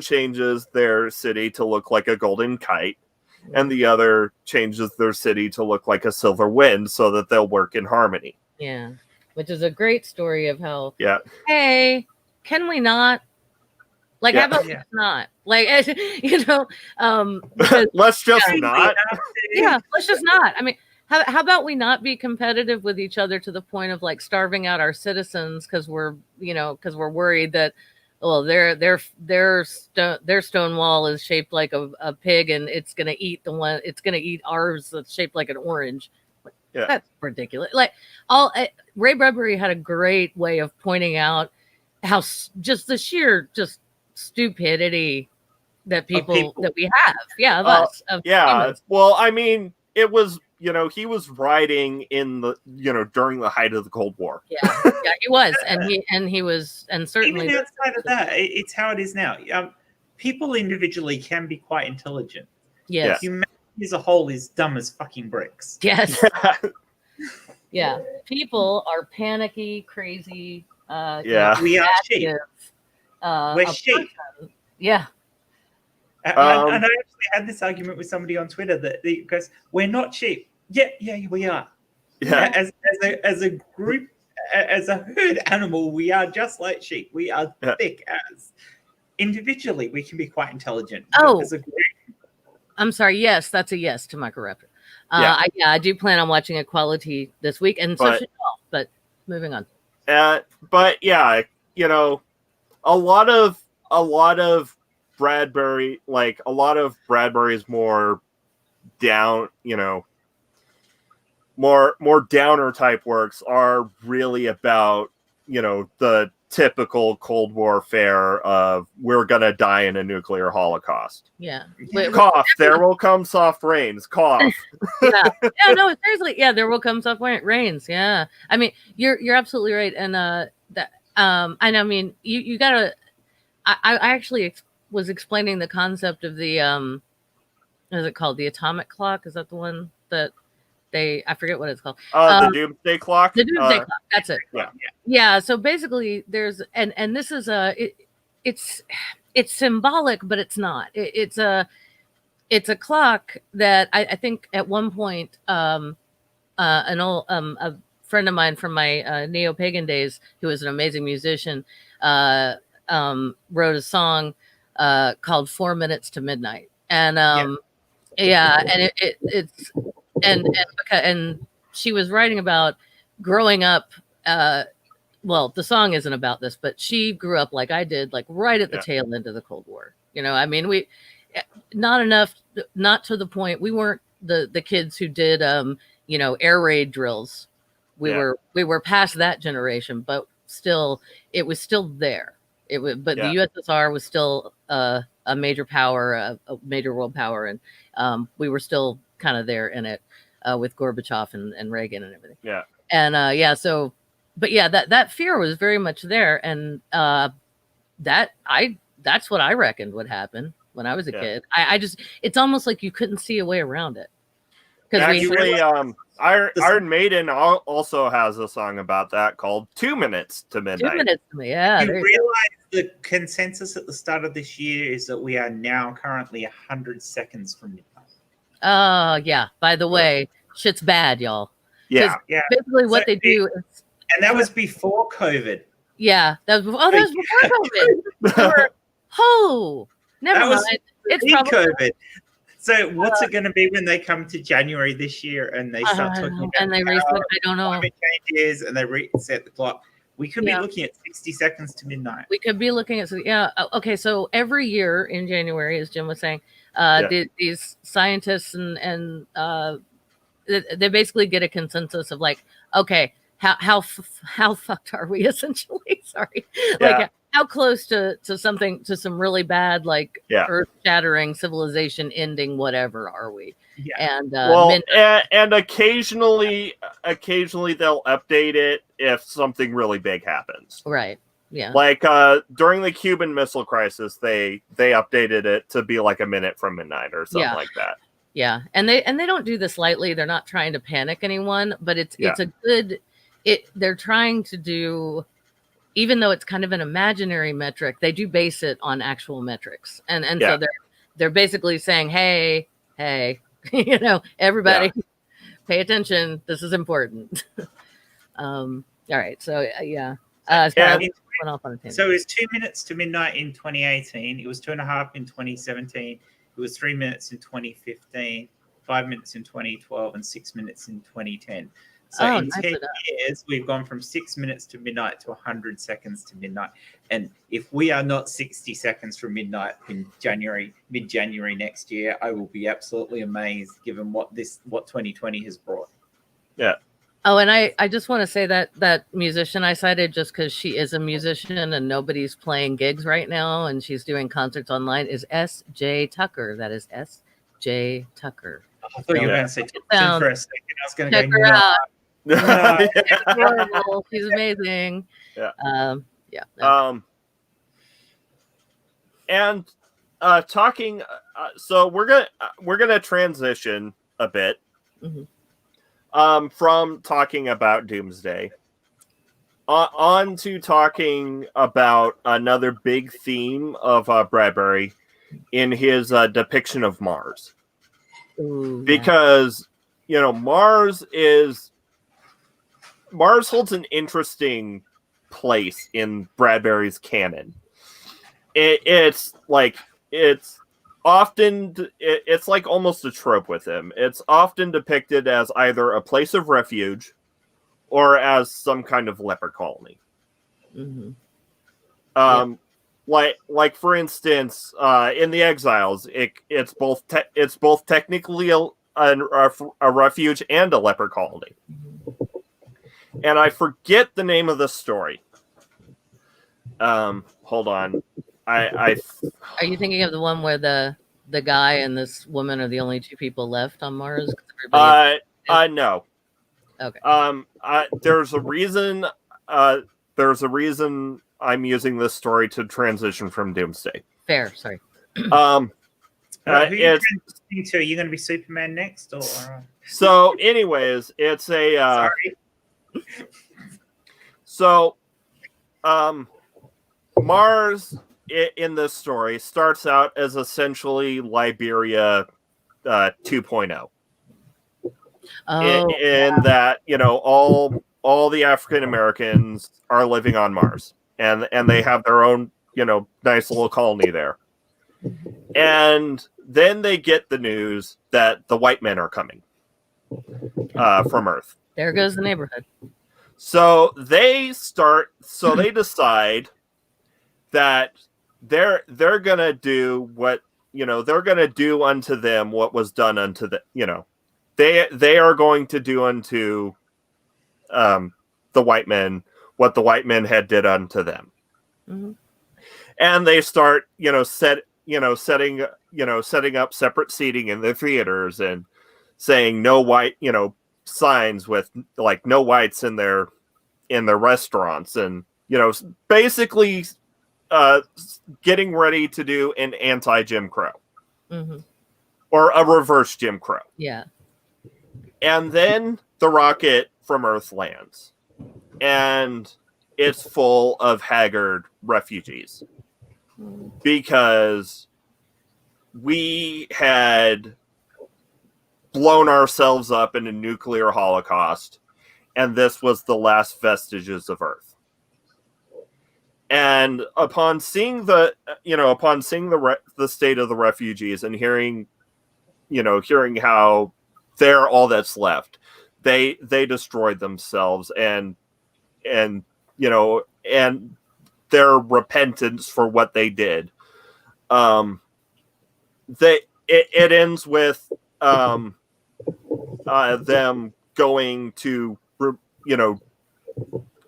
changes their city to look like a golden kite, and the other changes their city to look like a silver wind, so that they'll work in harmony. Yeah, which is a great story of how. Yeah. Hey, can we not? Like, how about not? Like, let's just not. Yeah, let's just not. I mean, how about we not be competitive with each other to the point of like starving out our citizens because we're worried that. Well, their stone wall is shaped like a pig, and it's gonna eat ours that's shaped like an orange. Yeah, that's ridiculous. Like Ray Bradbury had a great way of pointing out how just the sheer stupidity that people that we have. Of us. Humans. Well, I mean, it was. He was writing in the, during the height of the Cold War. Yeah, he was, and he was, and certainly even outside of that, it's how it is now. People individually can be quite intelligent. Yes, humanity as a whole is dumb as fucking bricks. Yes, yeah. People are panicky, crazy. We are sheep. We're sheep. Yeah. And I actually had this argument with somebody on Twitter that goes, "We're not sheep." Yeah, we are. Yeah. As a group, as a herd animal, we are just like sheep. We are thick as. Individually, we can be quite intelligent. Oh, as a group, I'm sorry. Yes, that's a yes to Michael Raptor. I do plan on watching Equality this week, and so should y'all. But moving on. But yeah, a lot of Bradbury, like a lot of Bradbury's more down, more downer type works are really about, the typical Cold War fare of we're gonna die in a nuclear holocaust. Yeah. Cough, there will come soft rains. Cough. Yeah. No, seriously. Yeah, there will come soft rains. Yeah. I mean, you're absolutely right. And I mean, you gotta. I actually was explaining the concept of the What is it called? The atomic clock? Is that the one that I forget what it's called. The Doomsday Clock. The Doomsday Clock. That's it. Yeah. Yeah. So basically, there's and this is it's symbolic, but it's not. It's a clock that I think at one point an old a friend of mine from my neo-pagan days, who was an amazing musician, wrote a song called 4 Minutes to Midnight. And and it's and she was writing about growing up. Well, the song isn't about this, but she grew up like I did, like right at the tail end of the Cold War. You know, I mean, we not to the point. We weren't the kids who did air raid drills. We were past that generation, but still, it was still there. But the USSR was still a major power, a major world power, and we were still kind of there in it with Gorbachev and Reagan and everything. Yeah. And that fear was very much there, and that's what I reckoned would happen when I was a kid. I just, it's almost like you couldn't see a way around it. Actually, Iron Maiden also has a song about that called 2 Minutes to Midnight. 2 minutes to me, yeah. You realize the consensus at the start of this year is that we are now currently 100 seconds from midnight. Oh, yeah. By the way, shit's bad, y'all. Yeah. Basically what they do is... And that was before COVID. Yeah. That was before COVID. Never mind. It's probably COVID. So what's it going to be when they come to January this year and they start talking about and they reset? I don't know. Climate changes and they reset the clock. We could be looking at 60 seconds to midnight. We could be looking at Okay, so every year in January, as Jim was saying, these scientists and they basically get a consensus of like, okay, how fucked are we essentially? Sorry, like how close to something, to some really bad, like earth-shattering, civilization ending, whatever are we? Yeah. And and occasionally they'll update it if something really big happens. Right. Yeah. Like during the Cuban Missile Crisis, they updated it to be like a minute from midnight or something like that. Yeah, and they don't do this lightly. They're not trying to panic anyone, but it's a good. They're trying to do. Even though it's kind of an imaginary metric, they do base it on actual metrics. And so they're basically saying, hey, everybody pay attention. This is important. All right. So, went off on a tangent. So it was 2 minutes to midnight in 2018. It was 2.5 in 2017. It was 3 minutes in 2015, 5 minutes in 2012, and 6 minutes in 2010. So in 10 years, we've gone from 6 minutes to midnight to 100 seconds to midnight. And if we are not 60 seconds from midnight in mid-January next year, I will be absolutely amazed given what 2020 has brought. Yeah. Oh, and I just want to say that musician I cited, just because she is a musician and nobody's playing gigs right now and she's doing concerts online, is S.J. Tucker. That is S.J. Tucker. I thought you were going to say Tucker for a second. I was going to check her out. It's horrible. She's amazing. And talking. So we're gonna transition a bit. Mm-hmm. From talking about Doomsday on to talking about another big theme of Bradbury in his depiction of Mars. Ooh, because Mars holds an interesting place in Bradbury's canon. It's often it's like almost a trope with him. It's often depicted as either a place of refuge or as some kind of leper colony. Mm-hmm. Like for instance, in The Exiles, it's both technically a refuge and a leper colony. And I forget the name of the story. Hold on. Are you thinking of the one where the guy and this woman are the only two people left on Mars? No. Okay. There's a reason. There's a reason I'm using this story to transition from Doomsday. Fair. Sorry. Who are you It's transitioning to? Are you going to be Superman next, or? so. Anyways, it's a Sorry. so Mars in this story starts out as essentially Liberia 2.0. Oh, In that, all the African Americans are living on Mars, and they have their own, nice little colony there. And then they get the news that the white men are coming from Earth. there goes the neighborhood. So they decide that they're gonna do what they're gonna do unto them what was done unto the they are going to do unto the white men what the white men had did unto them. Mm-hmm. And they start setting up separate seating in the theaters and saying no white signs with like no whites in their restaurants, and basically getting ready to do an anti-Jim Crow. Mm-hmm. Or a reverse Jim Crow. Yeah. And then the rocket from Earth lands, and it's full of haggard refugees because we had blown ourselves up in a nuclear holocaust, and this was the last vestiges of Earth. And upon seeing the state of the refugees and hearing how they're all that's left, they destroyed themselves, and their repentance for what they did. It ends with them going to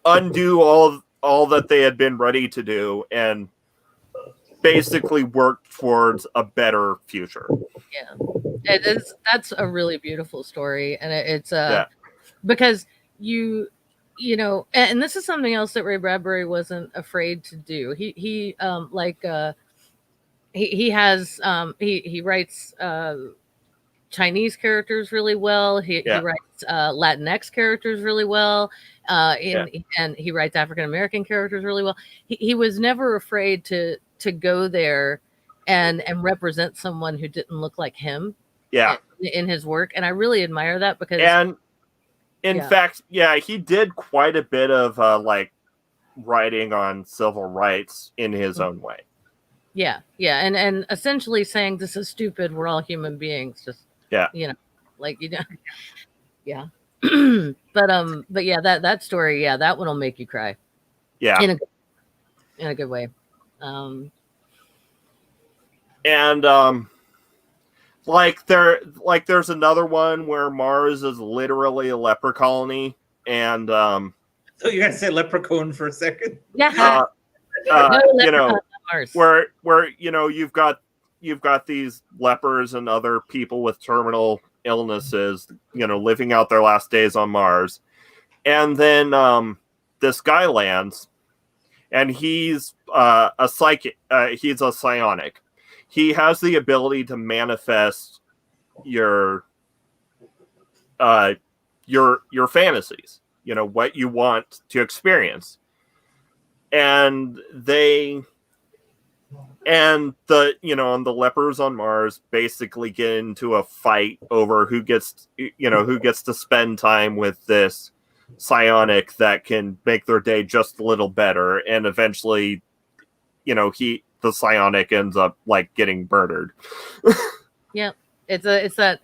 undo all that they had been ready to do and basically work towards a better future. Yeah, that's a really beautiful story, and it's because and this is something else that Ray Bradbury wasn't afraid to do. He writes Chinese characters really well. He writes Latinx characters really well. And he writes African American characters really well. He was never afraid to go there and represent someone who didn't look like him. Yeah. In his work, and I really admire that because. And in fact, he did quite a bit of writing on civil rights in his own way. Yeah, and essentially saying this is stupid. We're all human beings. Just yeah. Yeah. but yeah, that story, that one will make you cry. Yeah, in a good way. There's another one where Mars is literally a leper colony, and so you gotta say leprechaun for a second. Yeah. Mars. Where you've got these lepers and other people with terminal illnesses, living out their last days on Mars. And then this guy lands, and he's a psychic. He's a psionic. He has the ability to manifest your fantasies, what you want to experience. And the the lepers on Mars basically get into a fight over who gets to spend time with this psionic that can make their day just a little better, and eventually the psionic ends up getting murdered. Yeah, it's that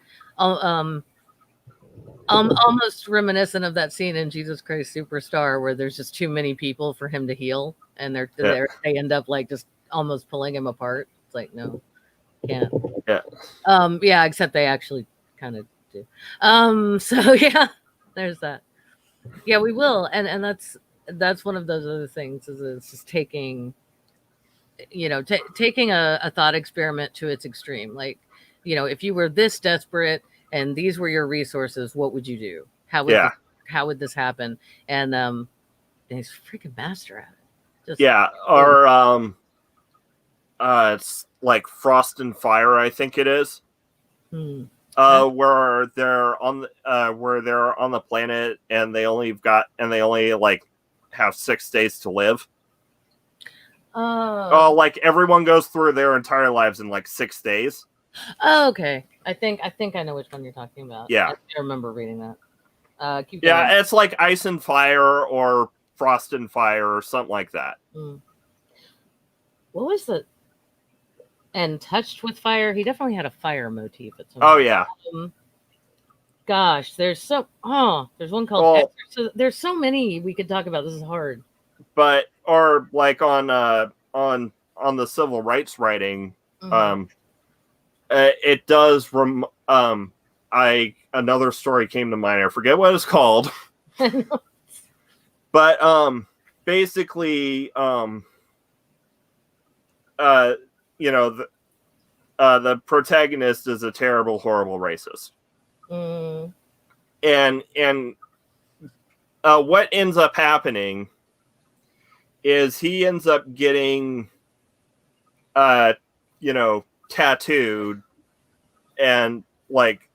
almost reminiscent of that scene in Jesus Christ Superstar where there's just too many people for him to heal, and they end up just almost pulling him apart. It's like, no, can't. Yeah. Except they actually kind of do. So yeah, there's that. Yeah, we will, and that's one of those other things is it's just taking taking a thought experiment to its extreme. If you were this desperate and these were your resources, what would you do? How would this happen? And he's a freaking master at it. it's like Frost and Fire, I think it is. Where they're on the planet and they only like have 6 days to live. Oh, like everyone goes through their entire lives in like 6 days. Oh, okay. I think I know which one you're talking about. Yeah, I remember reading that. Keep going. going. It's like Ice and Fire or Frost and Fire or something like that. What was the and Touched with Fire? He definitely had a fire motif at some point. Yeah. Gosh, there's one called so there's so many we could talk about. This is hard. But or like on the civil rights writing, it does another story came to mind. I forget what it's called. But basically the protagonist is a terrible, horrible racist. And what ends up happening is he ends up getting tattooed and like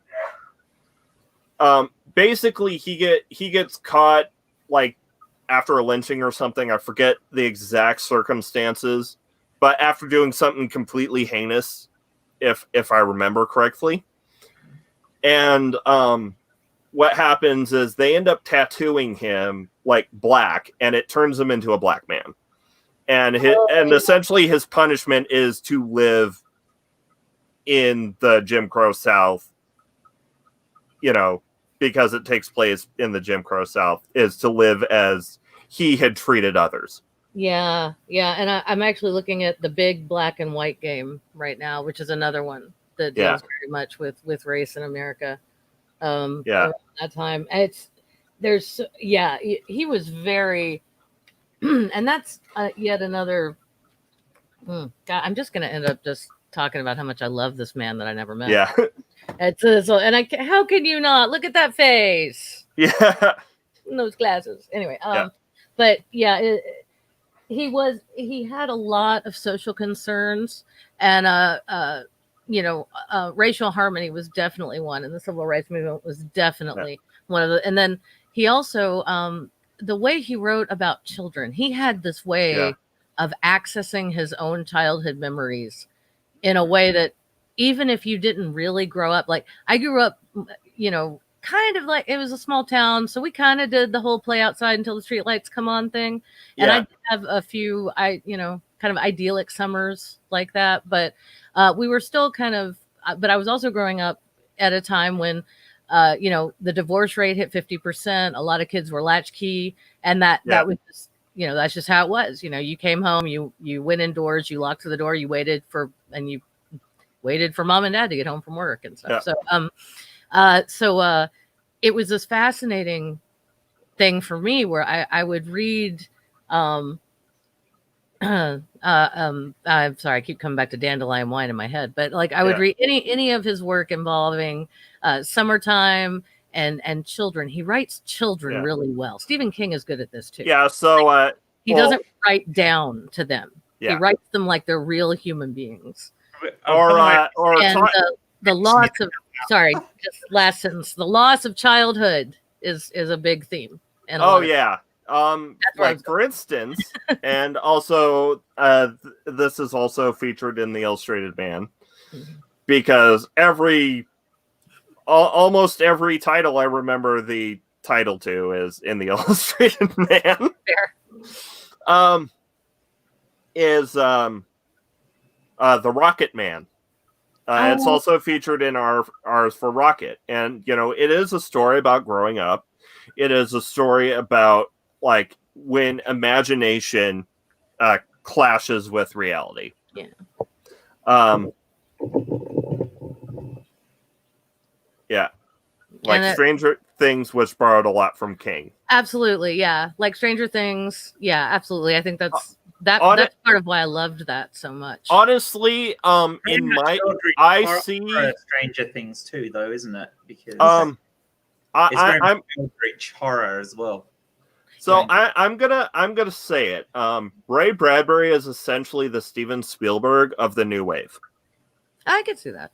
basically he gets caught like after a lynching or something. I forget the exact circumstances, but after doing something completely heinous, if I remember correctly. And what happens is they end up tattooing him like black, and it turns him into a black man. And essentially his punishment is to live in the Jim Crow South, because it takes place in the Jim Crow South, is to live as he had treated others. Yeah. And I'm actually looking at the Big Black and White Game right now, which is another one that deals very much with race in America. Around that time. He was very, and that's yet another. God, I'm just going to end up just talking about how much I love this man that I never met. Yeah. How can you not look at that face? Yeah. And those glasses. Anyway. But yeah, he had a lot of social concerns, and racial harmony was definitely one, and the civil rights movement was definitely one of the. And then he also, the way he wrote about children, he had this way of accessing his own childhood memories in a way that even if you didn't really grow up, like I grew up, kind of like it was a small town, so we kind of did the whole play outside until the street lights come on thing. And I have a few, kind of idyllic summers like that, but we were still kind of. But I was also growing up at a time when, the divorce rate hit 50%. A lot of kids were latchkey, and that was just, that's just how it was. You came home, you went indoors, you locked the door, you waited for mom and dad to get home from work and stuff. So, it was this fascinating thing for me where I would read. I'm sorry, I keep coming back to Dandelion Wine in my head, but like I would read any of his work involving summertime and children. He writes children really well. Stephen King is good at this too. Yeah, so he doesn't write down to them. He writes them like they're real human beings. The loss of just last sentence. The loss of childhood is a big theme. Like for instance, and also this is also featured in the Illustrated Man, because almost every title I remember the title to is in the Illustrated Man. Fair. Is the Rocket Man. It's also featured in ours for Rocket, and it is a story about growing up. It is a story about like when imagination clashes with reality. Like Stranger Things, which borrowed a lot from King. Absolutely, yeah. Like Stranger Things, yeah, absolutely. I think that's part of why I loved that so much. Honestly, I see Stranger Things too, though, isn't it? Because I'm Eldritch horror as well. So I'm gonna say it. Ray Bradbury is essentially the Steven Spielberg of the new wave. I could see that.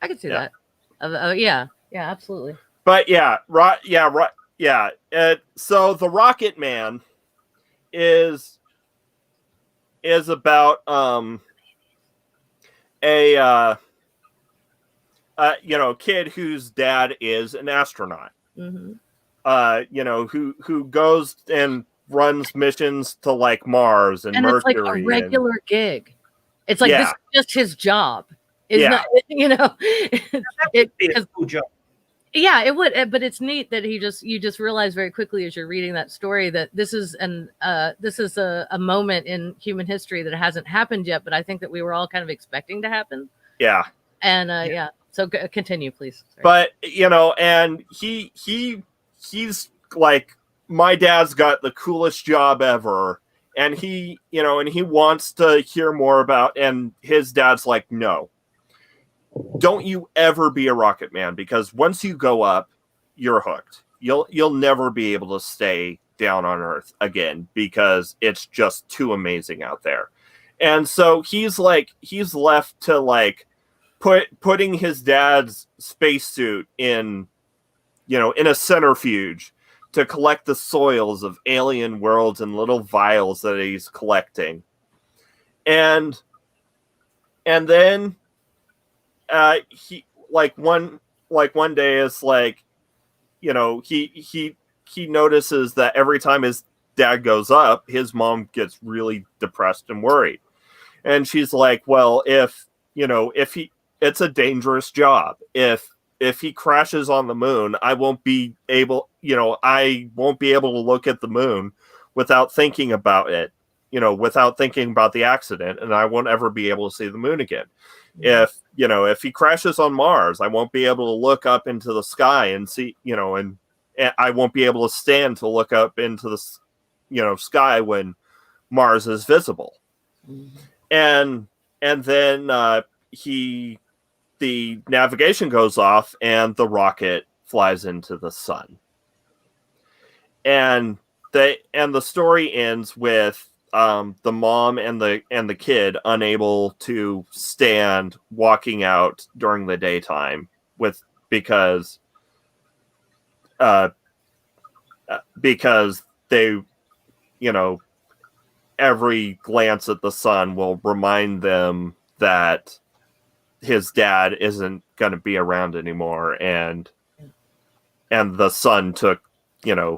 That. Yeah, absolutely. But so the Rocket Man is about a kid whose dad is an astronaut. Mm-hmm. Who goes and runs missions to like Mars and Mercury. It's like a regular gig. It's like this is just his job. It's not, it'd be a cool job. Yeah, it would. But it's neat that you just realize very quickly as you're reading that story that this is a moment in human history that hasn't happened yet, but I think that we were all kind of expecting to happen. Yeah. And so continue, please. Sorry. But and he's like, my dad's got the coolest job ever, and he wants to hear more about, and his dad's like, no, don't you ever be a rocket man, because once you go up, you're hooked. You'll never be able to stay down on Earth again, because it's just too amazing out there. And so he's left to like putting his dad's spacesuit in a centrifuge to collect the soils of alien worlds and little vials that he's collecting. And then he one day is like, he notices that every time his dad goes up, his mom gets really depressed and worried. And she's like, well, if it's a dangerous job. If he crashes on the moon, I won't be able to look at the moon without thinking about it, without thinking about the accident, and I won't ever be able to see the moon again. Mm-hmm. If he crashes on Mars, I won't be able to look up into the sky and see, and I won't be able to stand to look up into the, sky when Mars is visible. Mm-hmm. And then the navigation goes off and the rocket flies into the sun. And the story ends with the mom and the kid unable to stand walking out during the daytime because they, every glance at the sun will remind them that his dad isn't going to be around anymore, and the son took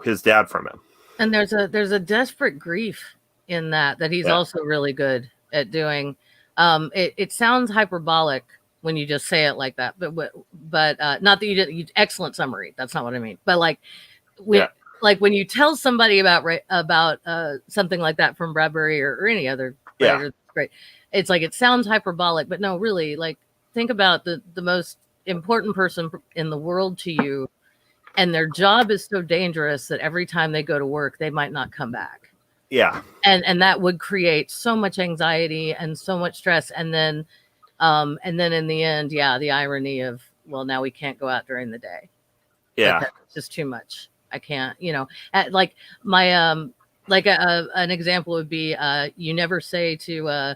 his dad from him. And there's a desperate grief in that he's also really good at doing. It sounds hyperbolic when you just say it like that, but not that you did. Excellent summary. That's not what I mean. But like when you tell somebody about something like that from Bradbury or any other writer, that's great. It's like, it sounds hyperbolic, but no, really, like, think about the most important person in the world to you, and their job is so dangerous that every time they go to work, they might not come back. Yeah. And that would create so much anxiety and so much stress. And then in the end, the irony of, well, now we can't go out during the day. Yeah. That's just too much. I can't, like my, an example would be, you never say to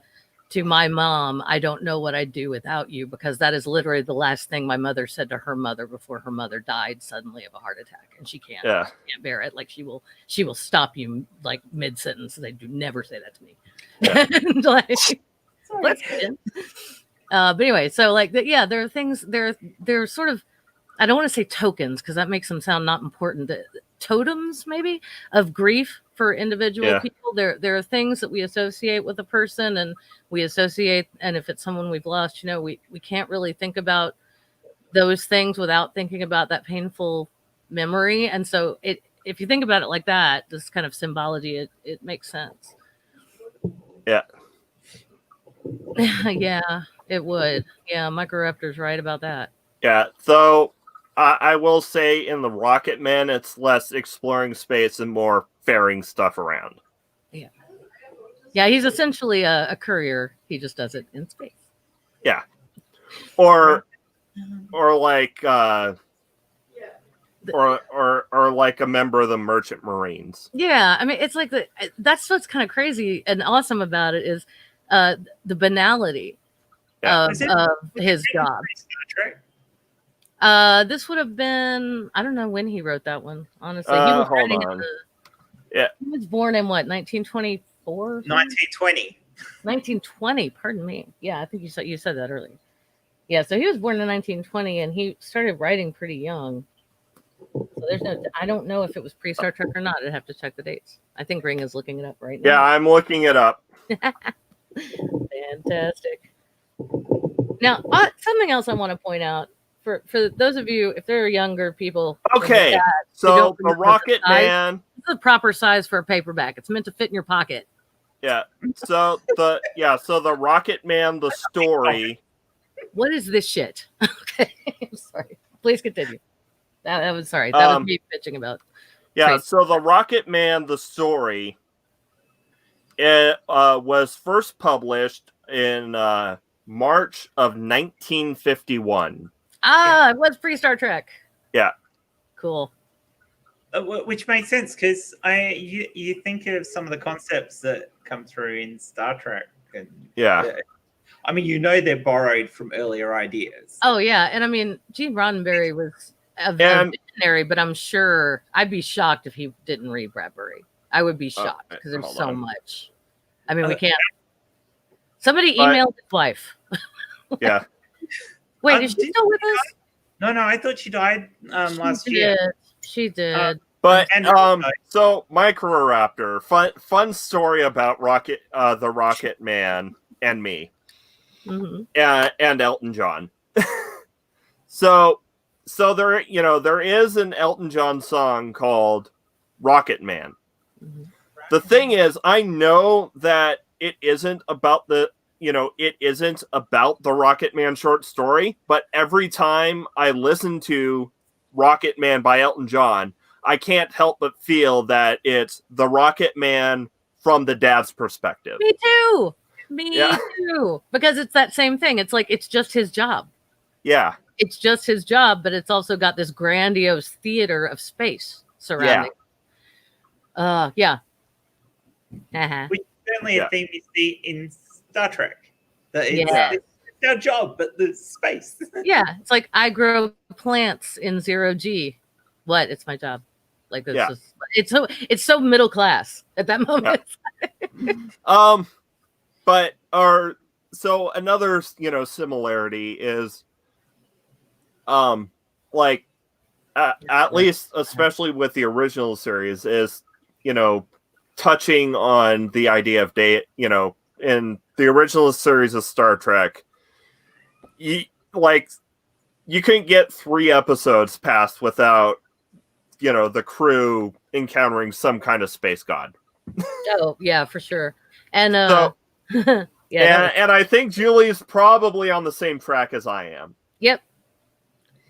my mom, I don't know what I'd do without you, because that is literally the last thing my mother said to her mother before her mother died suddenly of a heart attack, and she can't bear it. Like, she will stop you like mid sentence. They do never say that to me. Yeah. And like, but anyway, so like there are things there are sort of, I don't want to say tokens, because that makes them sound not important. Totems, maybe, of grief for individual people. There are things that we associate with a person, and if it's someone we've lost, we can't really think about those things without thinking about that painful memory. And so if you think about it like that, this kind of symbology, it makes sense. Yeah. Yeah, it would. Yeah, Microraptor's right about that. Yeah, so I will say in the Rocket Man, it's less exploring space and more ferrying stuff around. Yeah. Yeah, he's essentially a courier. He just does it in space. Yeah. Or like... the or like a member of the Merchant Marines. Yeah, I mean, it's like that's what's kind of crazy and awesome about it is the banality of his job. This would have been, I don't know when he wrote that one, honestly. He was Hold on. He was born in what, 1924? 1920. 1920, pardon me. Yeah, I think you said that earlier. Yeah, so he was born in 1920 and he started writing pretty young. So I don't know if it was pre-Star Trek or not. I'd have to check the dates. I think Ring is looking it up right now. Yeah, I'm looking it up. Fantastic. Now, something else I want to point out for those of you, if there are younger people. Okay, so the Rocket Man. This is the proper size for a paperback. It's meant to fit in your pocket. Yeah. So the Rocket Man, the story. What is this shit? Okay, I'm sorry. Please continue. That was sorry. That was me bitching about. Yeah. Crazy. So the Rocket Man, the story. It was first published in March of 1951. It was pre-Star Trek. Yeah. Cool. Which makes sense because you think of some of the concepts that come through in Star Trek. And, I mean, they're borrowed from earlier ideas. Oh, yeah. And I mean, Gene Roddenberry was a visionary, but I'm sure I'd be shocked if he didn't read Bradbury. I would be shocked because there's so much. I mean, we can't. Somebody emailed his wife. Yeah. Wait, is she still with us? No, I thought she died last year. She did. So Microraptor, fun story about the Rocket Man and me, and Elton John. so there is an Elton John song called Rocket Man. Mm-hmm. The thing is, I know that it isn't about the Rocket Man short story, but every time I listen to Rocket Man by Elton John, I can't help but feel that it's the Rocket Man from the dad's perspective. Me too. Too. Because it's that same thing. It's like, it's just his job. Yeah. It's just his job, but it's also got this grandiose theater of space surrounding. Yeah. Which is certainly a theme you see in Star Trek. It's our job, but the space. Yeah. It's like, I grow plants in 0G. What? It's my job. Like this is, it's so middle class at that moment. So another similarity is at least especially with the original series is touching on the idea of day, in the original series of Star Trek, you couldn't get 3 episodes passed without the crew encountering some kind of space god. Oh yeah, for sure. And and I think Julie's probably on the same track as I am. Yep.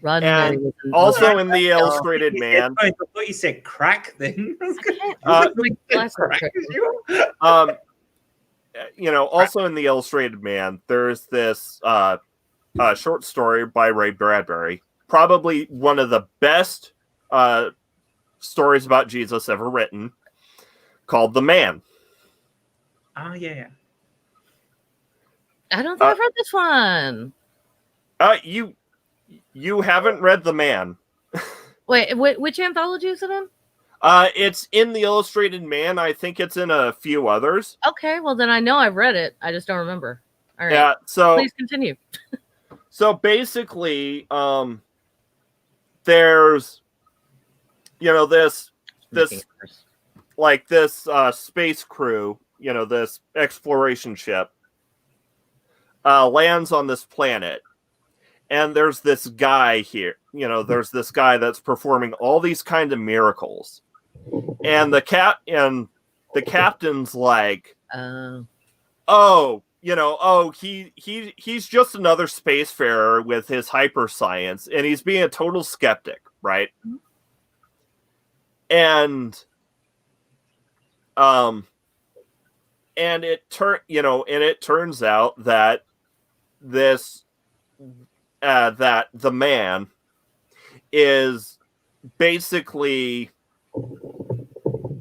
And also in the Illustrated Man. I thought you said crack then. Also in the Illustrated Man, there's this short story by Ray Bradbury, probably one of the best stories about Jesus ever written, called The Man. Oh yeah. I don't think I've read this one. You haven't read The Man. Wait, which anthology is it in? It's in the Illustrated Man. I think it's in a few others. Okay, well then I know I've read it. I just don't remember. All right. Yeah, so please continue. So basically, there's this space crew, this exploration ship lands on this planet, and there's this guy here, there's this guy that's performing all these kind of miracles, and the captain's like, he's just another spacefarer with his hyper science, and he's being a total skeptic, right? And it turns out that that the man is basically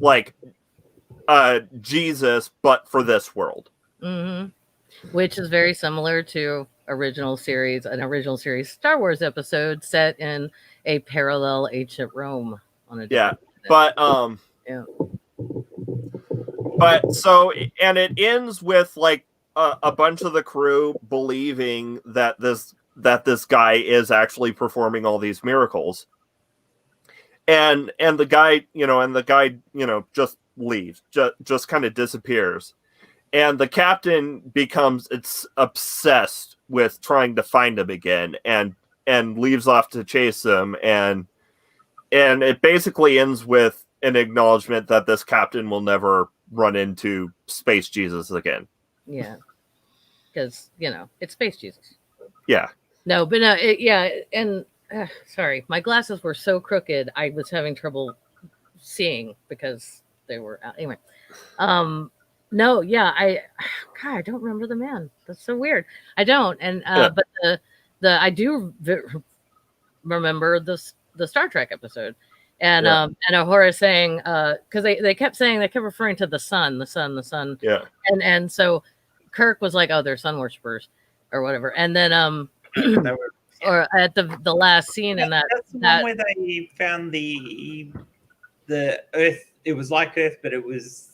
like Jesus, but for this world. Mm-hmm. Which is very similar to an original series Star Wars episode set in a parallel ancient Rome on a different but yeah. But so, and it ends with like a bunch of the crew believing that this guy is actually performing all these miracles, and the guy, just leaves, just kind of disappears, and the captain becomes obsessed with trying to find him again, and leaves off to chase him, and it basically ends with an acknowledgement that this captain will never run into Space Jesus again. Yeah, because it's Space Jesus. Yeah. No, but and sorry, my glasses were so crooked I was having trouble seeing because they were out. Anyway. No, yeah, I don't remember the man. That's so weird. I don't, and but I do remember the Star Trek episode, and Ahura saying because they kept referring to the sun, Yeah. and so Kirk was like, oh, they're sun worshippers or whatever, and then or at the last scene in that's the one where they found the Earth. It was like Earth, but it was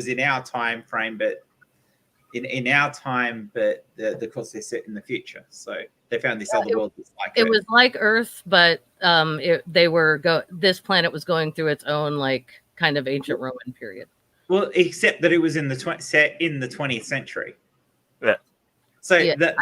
in our time frame, but in our time, but of course they're set in the future. So they found this other world that's like Earth. Was like Earth, but this planet was going through its own like kind of ancient Roman period. Well, except that it was in the set in the 20th century. Yeah. So it was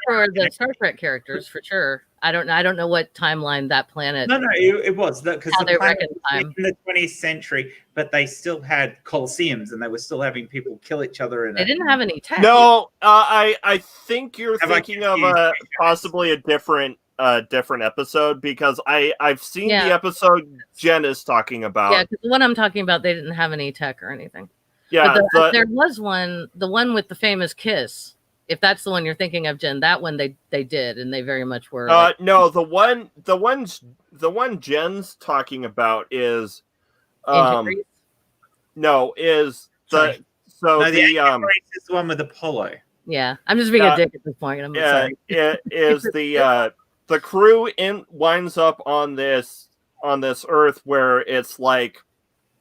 for the Star Trek characters for sure. I don't know what timeline that planet. No, it was because the planet was time in the 20th century, but they still had coliseums and they were still having people kill each other. They didn't have any tech. No, I think you're thinking of possibly a different episode, because I've seen the episode Jen is talking about. Yeah, because the one I'm talking about, they didn't have any tech or anything. Yeah, but there was one, the one with the famous kiss. If that's the one you're thinking of, Jen, that one they did, and they very much were. No, the one Jen's talking about is, no, is the the is the one with Apollo. Yeah, I'm just being a dick at this point. I'm sorry. It is the crew winds up on this Earth where it's like,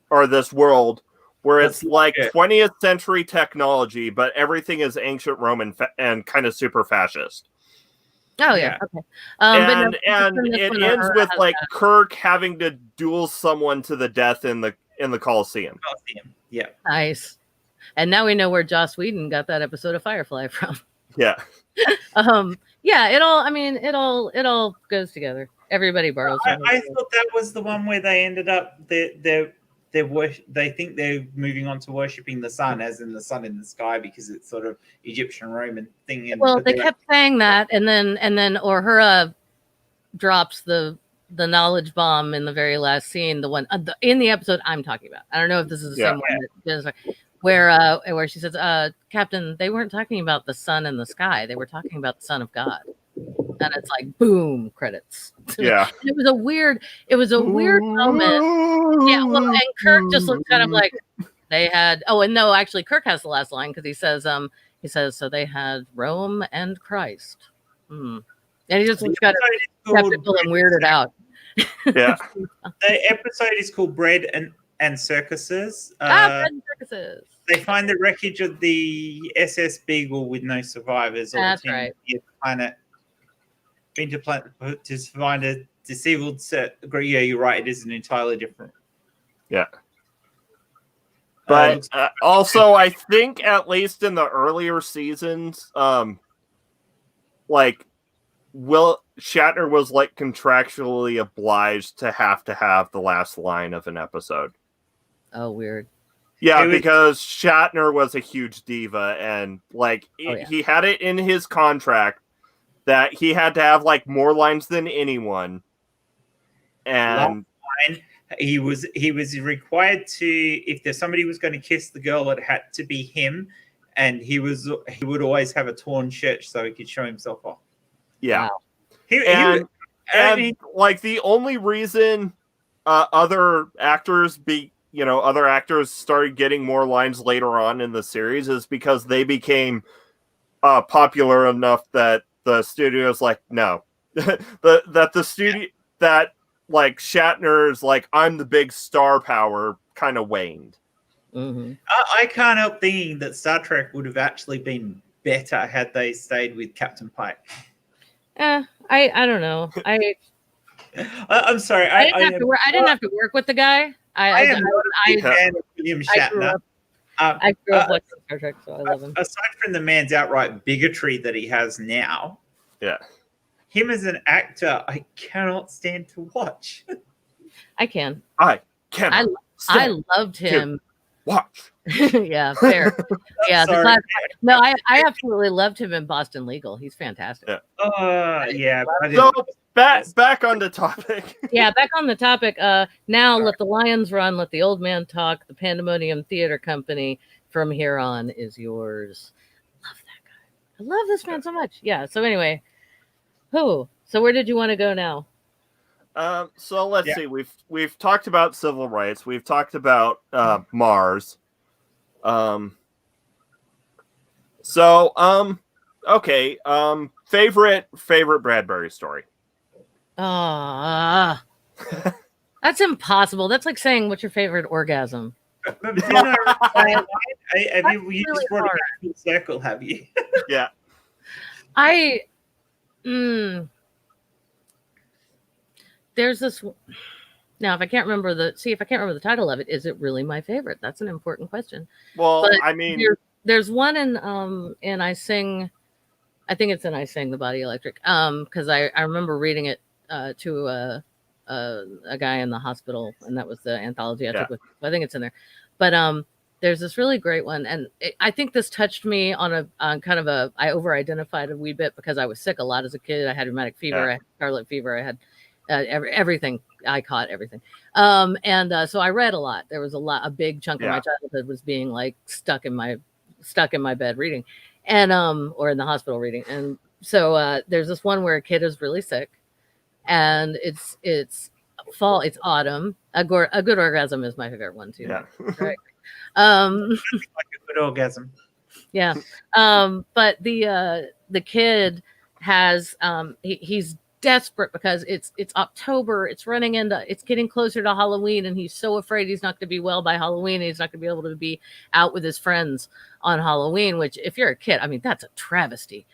or this world where it's like 20th century technology, but everything is ancient Roman and kind of super fascist. Oh yeah, okay. And it ends with like Kirk having to duel someone to the death in the Coliseum. Yeah, nice. And now we know where Joss Whedon got that episode of Firefly from. Yeah. Yeah. It all goes together. Everybody borrows. I thought that was the one where they ended up they think they're moving on to worshipping the sun, as in the sun in the sky, because it's sort of Egyptian Roman thing. Well, they kept saying that, and then Uhura drops the knowledge bomb in the very last scene, the one in the episode I'm talking about. I don't know if this is the same one where she says, Captain, they weren't talking about the sun in the sky, they were talking about the Son of God. And it's like boom, credits. Yeah. It was a weird moment. Yeah, well, and Kirk just looks kind of like they had and no, actually Kirk has the last line, because he says so they had Rome and Christ. And he just looks kind of skeptical and weirded out. Yeah. The episode is called Bread and Circuses. Bread and Circuses. They find the wreckage of the SS Beagle with no survivors. That's right. To find a disabled set. Yeah, you're right. It is an entirely different. Yeah. But also, I think at least in the earlier seasons, like Shatner was like contractually obliged to have the last line of an episode. Oh, weird. Yeah, because Shatner was a huge diva, and like he had it in his contract that he had to have like more lines than anyone. And he was required to, if there's somebody was going to kiss the girl, it had to be him, and he would always have a torn shirt so he could show himself off. Yeah. Wow. And like the only reason other actors started getting more lines later on in the series is because they became popular enough that the studio's like, no, the studio that like Shatner's like, I'm the big star power kind of waned. Mm-hmm. I can't help thinking that Star Trek would have actually been better had they stayed with Captain Pike. I don't know. I'm sorry. I didn't have to work with the guy. I am not a big fan of William Shatner. I grew up watching Star Trek, so I love him. Aside from the man's outright bigotry that he has now, him as an actor, I cannot stand to watch. I can. I cannot. I loved him. Watch. Yeah, fair. Yeah, no, I absolutely loved him in Boston Legal. He's fantastic. Yeah. So back on the topic. Yeah, back on the topic. Now let the lions run, let the old man talk. The Pandemonium Theater Company from here on is yours. Love that guy. I love this man so much. Yeah. So anyway, so where did you want to go now? So let's see. We've talked about civil rights. We've talked about Mars. Okay. Favorite Bradbury story. That's impossible. That's like saying what's your favorite orgasm. Have you just brought it back to the circle, have you? Yeah. There's this now. If I can't remember the title of it, is it really my favorite? That's an important question. Well, but I mean, there's one in I Sing. I think it's in I Sing the Body Electric. Because I remember reading it to a guy in the hospital, and that was the anthology I took with. I think it's in there. But there's this really great one, and I think this touched me on kind of a. I over-identified a wee bit because I was sick a lot as a kid. I had rheumatic fever, I had scarlet fever, I had everything. I caught everything, so I read a lot. There was a big chunk of my childhood was being like stuck in my bed reading, and or in the hospital reading. And so there's this one where a kid is really sick, and it's fall, it's autumn. A good orgasm is my favorite one too. Yeah. Right. Like a good orgasm. Yeah. But the kid has he's desperate because it's October, it's getting closer to Halloween, and he's so afraid he's not going to be well by Halloween, and he's not going to be able to be out with his friends on Halloween, which if you're a kid, I mean, that's a travesty.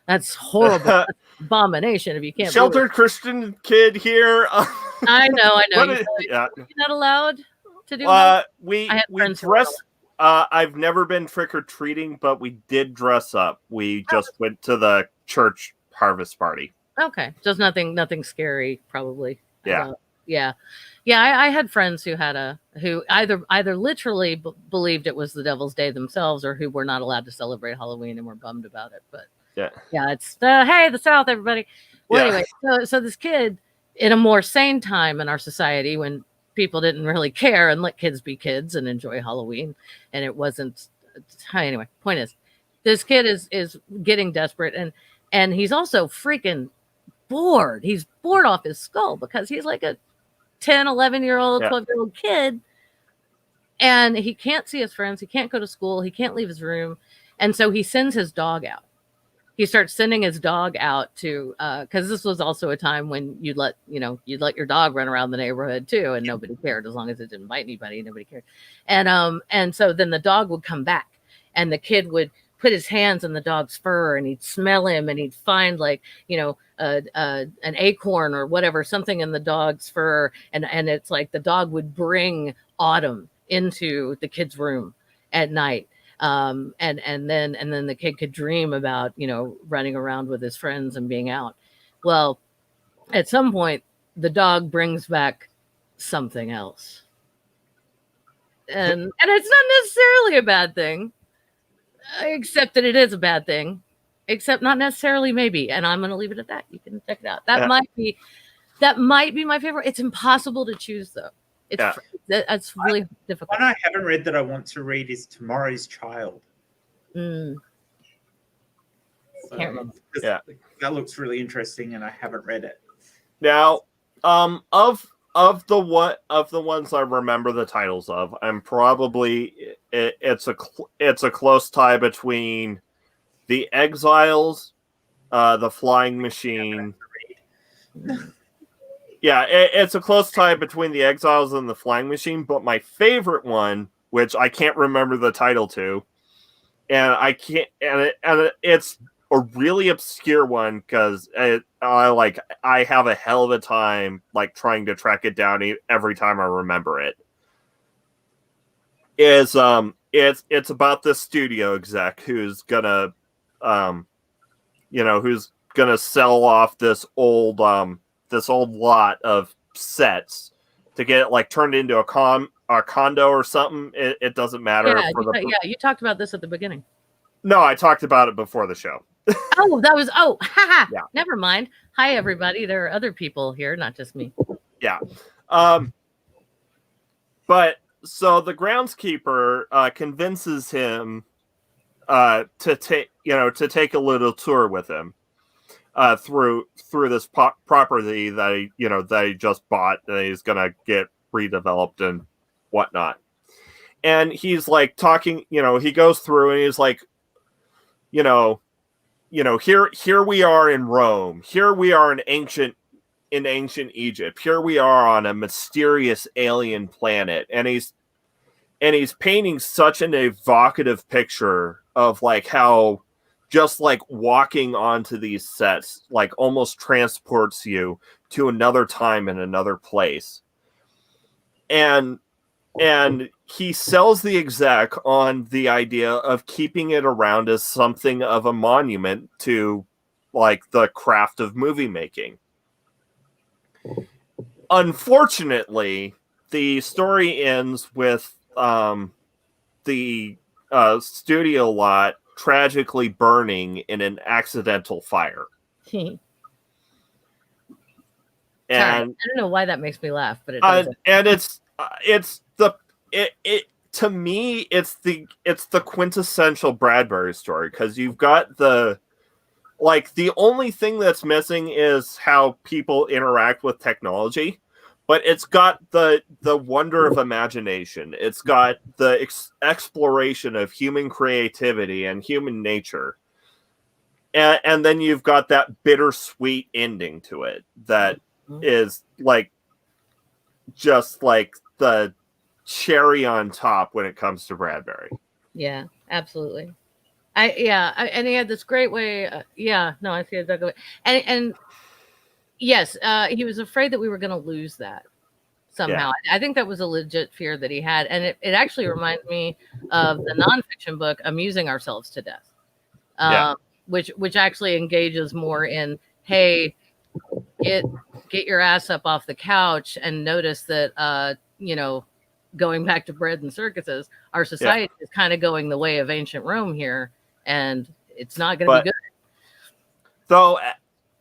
That's horrible. That's an abomination if you can't. Sheltered Christian kid here. I know. You're not allowed to do we dress. I've never been trick-or-treating, but we did dress up. We just went to the church harvest party. Okay, just nothing scary, probably. Yeah. I had friends who either literally believed it was the Devil's Day themselves, or who were not allowed to celebrate Halloween and were bummed about it. But it's the South, everybody. Well, anyway, so this kid, in a more sane time in our society when people didn't really care and let kids be kids and enjoy Halloween, and it wasn't. Anyway, point is, this kid is getting desperate, and he's also freaking bored. He's bored off his skull because he's like a 10, 11-year-old, 12-year-old kid, and he can't see his friends. He can't go to school. He can't leave his room. And so he sends his dog out. He starts sending his dog out to, because this was also a time when you'd let your dog run around the neighborhood too, and nobody cared as long as it didn't bite anybody. Nobody cared. And so then the dog would come back, and the kid would put his hands in the dog's fur, and he'd smell him, and he'd find an acorn or whatever, something in the dog's fur, and it's like the dog would bring autumn into the kid's room at night, and then the kid could dream about running around with his friends and being out. Well, at some point the dog brings back something else, and it's not necessarily a bad thing, except that it is a bad thing, except not necessarily maybe. And I'm going to leave it at that. You can check it out. That might be my favorite. It's impossible to choose though. That's really difficult. One I haven't read that I want to read is Tomorrow's Child. Can't remember. That looks really interesting, and I haven't read it. Now, of the ones I remember the titles of, I'm probably it's a close tie between The Exiles, The Flying Machine. Yeah, it's a close tie between The Exiles and The Flying Machine, but my favorite one, which I can't remember the title to, and I can't, it's a really obscure one because I have a hell of a time like trying to track it down every time I remember it. It's about this studio exec who's gonna who's gonna sell off this old lot of sets to get it like turned into a condo or something. It doesn't matter. You talked about this at the beginning. No, I talked about it before the show. Haha. Yeah. Never mind. Hi, everybody. There are other people here, not just me. Yeah. But so the groundskeeper convinces him to take a little tour with him through this property that he just bought and he's gonna get redeveloped and whatnot. And he's like talking, he goes through and he's like, here we are in Rome. Here we are in ancient Egypt. Here we are on a mysterious alien planet. And he's painting such an evocative picture of like how just like walking onto these sets like almost transports you to another time and another place. And he sells the exec on the idea of keeping it around as something of a monument to like the craft of movie making. Unfortunately, the story ends with the studio lot tragically burning in an accidental fire. Sorry, And I don't know why that makes me laugh, but it does. And to me, it's the quintessential Bradbury story because you've got the only thing that's missing is how people interact with technology, but it's got the wonder of imagination. It's got the exploration of human creativity and human nature. And then you've got that bittersweet ending to it that is like just like the cherry on top when it comes to Bradbury. Yeah, absolutely. And he had this great way. I see exactly. And yes, he was afraid that we were going to lose that somehow. Yeah. I think that was a legit fear that he had, and it actually reminds me of the nonfiction book "Amusing Ourselves to Death," which actually engages more in, hey, get your ass up off the couch and notice that going back to bread and circuses, our society is kind of going the way of ancient Rome here, and it's not going to be good. Though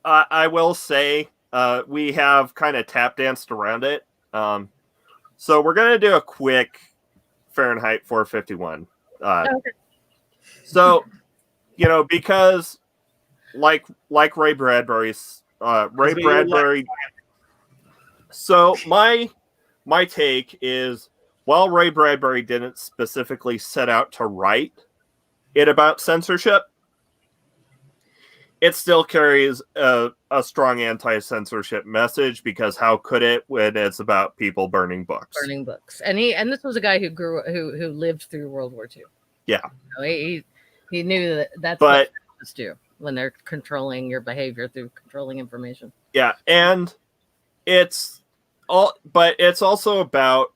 I will say we have kind of tap danced around it. So we're going to do a quick Fahrenheit 451. Okay. So, because like Ray Bradbury's Ray Bradbury. So my take is, while Ray Bradbury didn't specifically set out to write it about censorship, it still carries a strong anti-censorship message, because how could it when it's about people burning books? And this was a guy who lived through World War II. Yeah. He knew that's what fascists do when they're controlling your behavior through controlling information. Yeah, and it's also about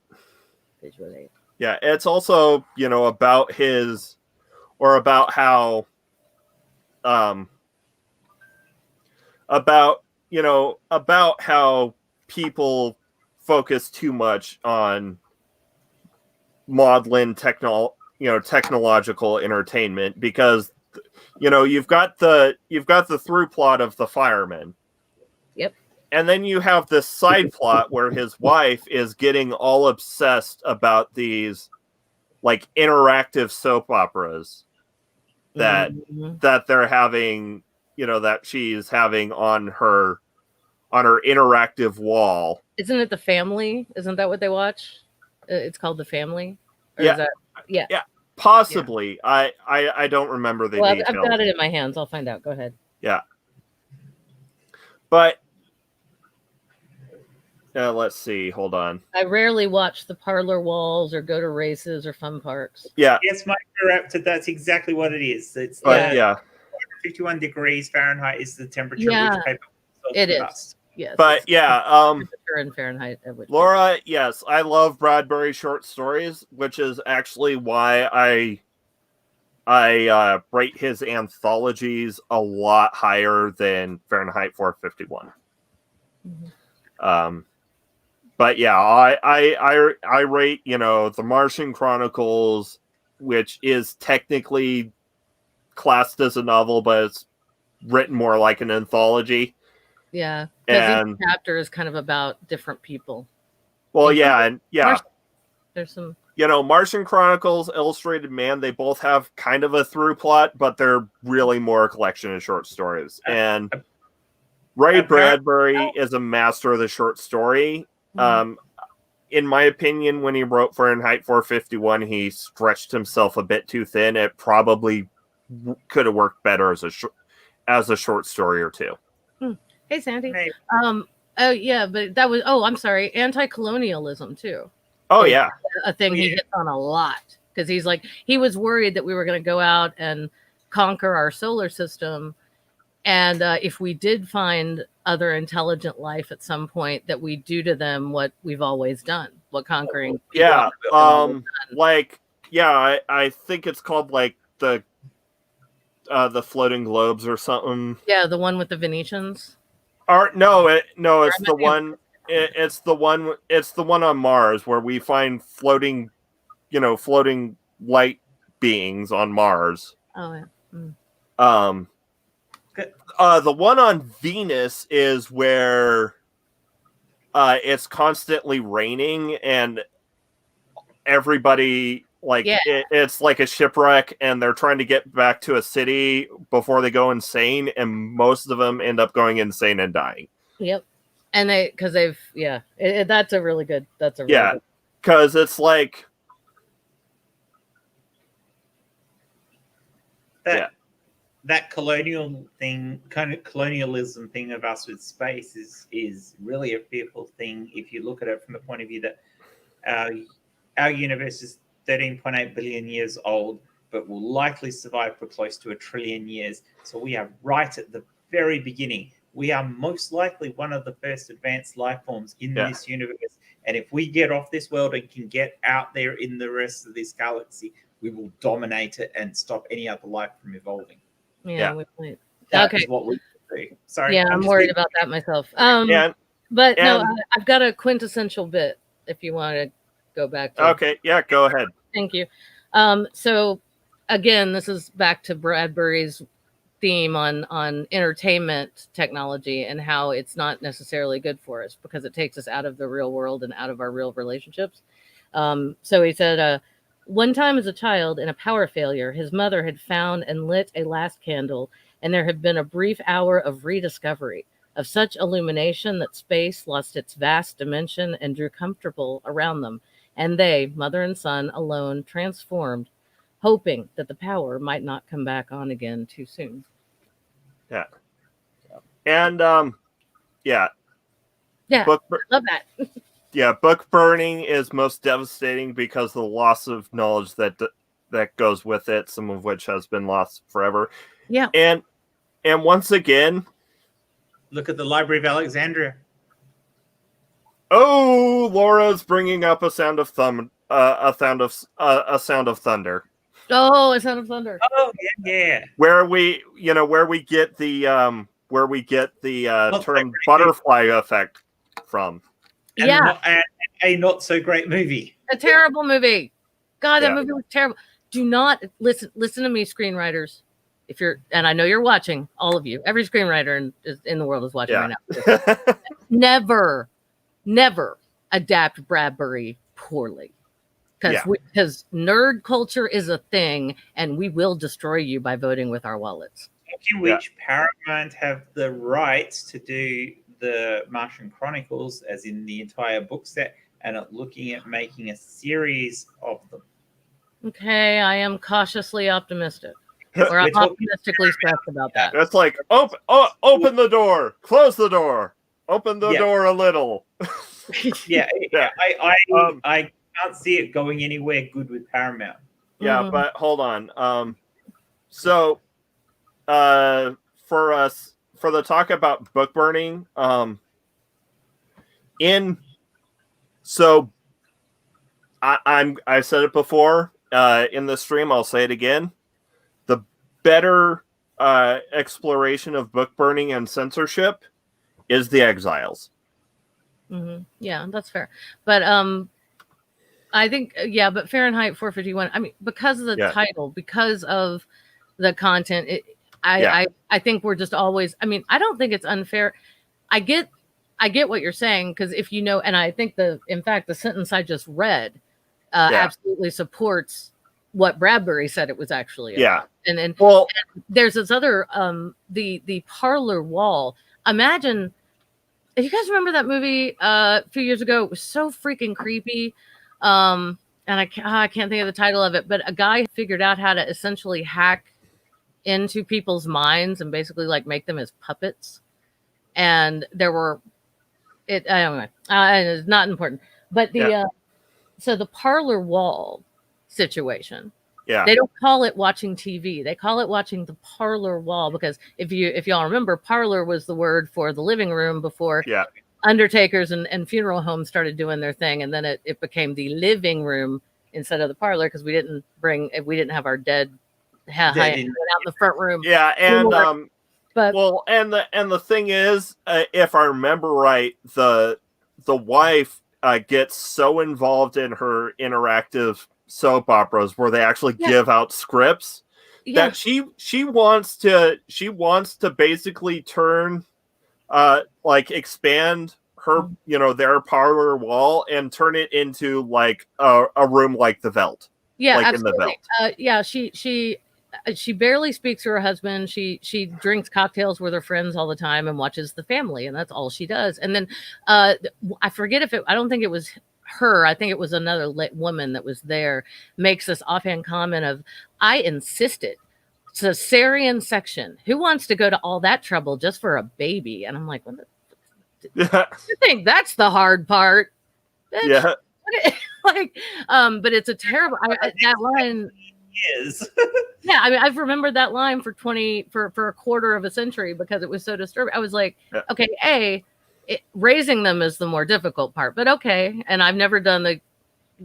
visual aid. Yeah, it's also, about his, or about how about how people focus too much on maudlin technological entertainment, because you've got the through plot of the fireman. Yep. And then you have this side plot where his wife is getting all obsessed about these like interactive soap operas that they're having, that she's having on her interactive wall. Isn't it The Family? Isn't that what they watch? It's called The Family. Or Yeah. Is that, yeah. Yeah. Possibly. Yeah. I don't remember the details. I've got it in my hands. I'll find out. Go ahead. Yeah. But let's see. Hold on. I rarely watch the parlor walls or go to races or fun parks. Yeah. Yes, Mike, you're up to that's exactly what it is. It's 51 degrees Fahrenheit is the temperature which paper it is. Dust. Yes. But temperature in Fahrenheit. Laura, yes, I love Bradbury short stories, which is actually why I rate his anthologies a lot higher than Fahrenheit 451. Mm-hmm. But yeah, I rate, The Martian Chronicles, which is technically classed as a novel, but it's written more like an anthology. Yeah, because each chapter is kind of about different people. Well, there's some, Martian Chronicles, Illustrated Man, they both have kind of a through plot, but they're really more a collection of short stories. And Ray Bradbury is a master of the short story. In my opinion, when he wrote Fahrenheit 451, he stretched himself a bit too thin. It probably could have worked better as a short story or two. Hey, Sandy. Hey. Oh yeah, but that was. Oh, I'm sorry. Anti-colonialism too. Oh yeah, a thing he hits on a lot because he was worried that we were going to go out and conquer our solar system, and if we did find other intelligent life at some point, that we do to them what we've always done, what conquering. Yeah, I think it's called the floating globes or something. Yeah, the one with the Venetians. It's the one. It's the one on Mars where we find floating light beings on Mars. Oh yeah. The one on Venus is where it's constantly raining and everybody it's like a shipwreck and they're trying to get back to a city before they go insane, and most of them end up going insane and dying. Yep. And that's a really good. Because it's like that colonialism thing of us with space is really a fearful thing if you look at it from the point of view that our universe is 13.8 billion years old, but will likely survive for close to 1 trillion years. So we are right at the very beginning. We are most likely one of the first advanced life forms in this universe. And if we get off this world and can get out there in the rest of this galaxy, we will dominate it and stop any other life from evolving. That's what we do. Sorry. Yeah, I'm worried about that myself. But I've got a quintessential bit if you want to go back to. Okay, yeah, go ahead. Thank you. So again, this is back to Bradbury's theme on entertainment technology and how it's not necessarily good for us because it takes us out of the real world and out of our real relationships. So he said, one time as a child in a power failure, his mother had found and lit a last candle, and there had been a brief hour of rediscovery, of such illumination that space lost its vast dimension and drew comfortable around them. And they, mother and son, alone, transformed, hoping that the power might not come back on again too soon. Yeah. And, Yeah, love that. Yeah, book burning is most devastating because of the loss of knowledge that goes with it, some of which has been lost forever. Yeah. And once again... Look at the Library of Alexandria. Oh, Laura's bringing up a sound of thunder. Oh, a sound of thunder. Oh, yeah. Where we get the term butterfly effect from. And a not so great movie. A terrible movie. God, that movie was terrible. Do not listen to me, screenwriters. If you're, and I know you're watching, all of you, every screenwriter in the world is watching right now. Never adapt Bradbury poorly, because nerd culture is a thing, and we will destroy you by voting with our wallets. In which Paramount have the rights to do the Martian Chronicles, as in the entire book set, and looking at making a series of them. Okay, I am cautiously optimistic. Or We're I'm talking optimistically stressed about that. It's like open the door, close the door, open the door a little. Yeah, Yeah. I can't see it going anywhere good with Paramount. Yeah, Mhm. but hold on. So, for us, for the talk about book burning, I said it before in the stream. I'll say it again. The better exploration of book burning and censorship is The Exiles. Mm-hmm. Yeah, that's fair. But I think but Fahrenheit 451. I mean, because of the title, because of the content, I think we're just always. I mean, I don't think it's unfair. I get what you're saying, because if you know, and I think in fact the sentence I just read absolutely supports what Bradbury said it was actually about. And there's this other the parlor wall. Imagine. If you guys remember that movie a few years ago, it was so freaking creepy. And I can't think of the title of it, but a guy figured out how to essentially hack into people's minds and basically like make them as puppets. And there were anyway, it's not important. But so the parlor wall situation. Yeah. They don't call it watching TV. They call it watching the parlor wall, because if y'all remember, parlor was the word for the living room before undertakers and funeral homes started doing their thing, and then it became the living room instead of the parlor, because we didn't have our dead out in the front room. Yeah, and and the thing is, if I remember right, the wife gets so involved in her interactive soap operas where they actually give out scripts that she wants to basically turn like expand her their parlor wall and turn it into like a room like the Veld. Like absolutely. In the Veld. She barely speaks to her husband. She drinks cocktails with her friends all the time and watches The Family, and that's all she does. And then I forget I don't think it was her, I think it was another woman that was there, makes this offhand comment of, I insisted, cesarean section. Who wants to go to all that trouble just for a baby? And I'm like, what you think that's the hard part? Bitch. Yeah. Like, but it's a terrible, that line is. Yeah, I mean, I've remembered that line for a quarter of a century because it was so disturbing. I was like, okay, raising them is the more difficult part, but okay. And I've never done the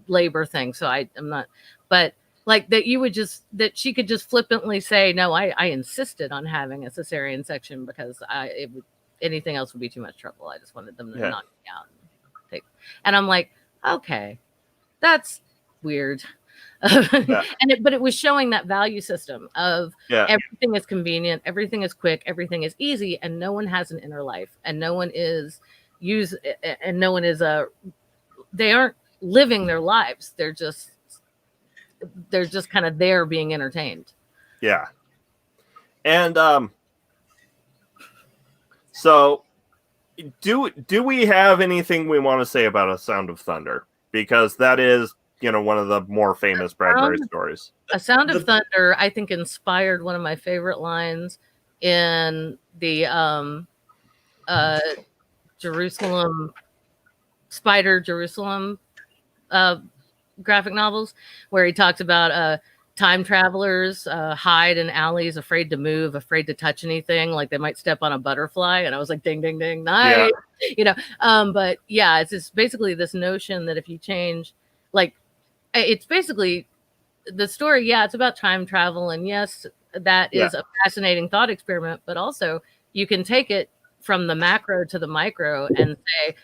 labor thing, so I'm not. But like that she could just flippantly say, no, I insisted on having a cesarean section because anything else would be too much trouble. I just wanted them to knock me out. And I'm like, okay, that's weird. But it was showing that value system of everything is convenient, everything is quick, everything is easy, and no one has an inner life, and no one is they aren't living their lives. They're just kind of there being entertained. Yeah. And so do we have anything we want to say about A Sound of Thunder? Because that is one of the more famous Bradbury stories. A Sound of Thunder, I think, inspired one of my favorite lines in the Jerusalem graphic novels, where he talks about time travelers hide in alleys, afraid to move, afraid to touch anything, like they might step on a butterfly. And I was like, ding, ding, ding, nice. But yeah, it's just basically this notion that if you change, like, it's basically the story. Yeah, it's about time travel. And yes, that is a fascinating thought experiment, but also you can take it from the macro to the micro and say,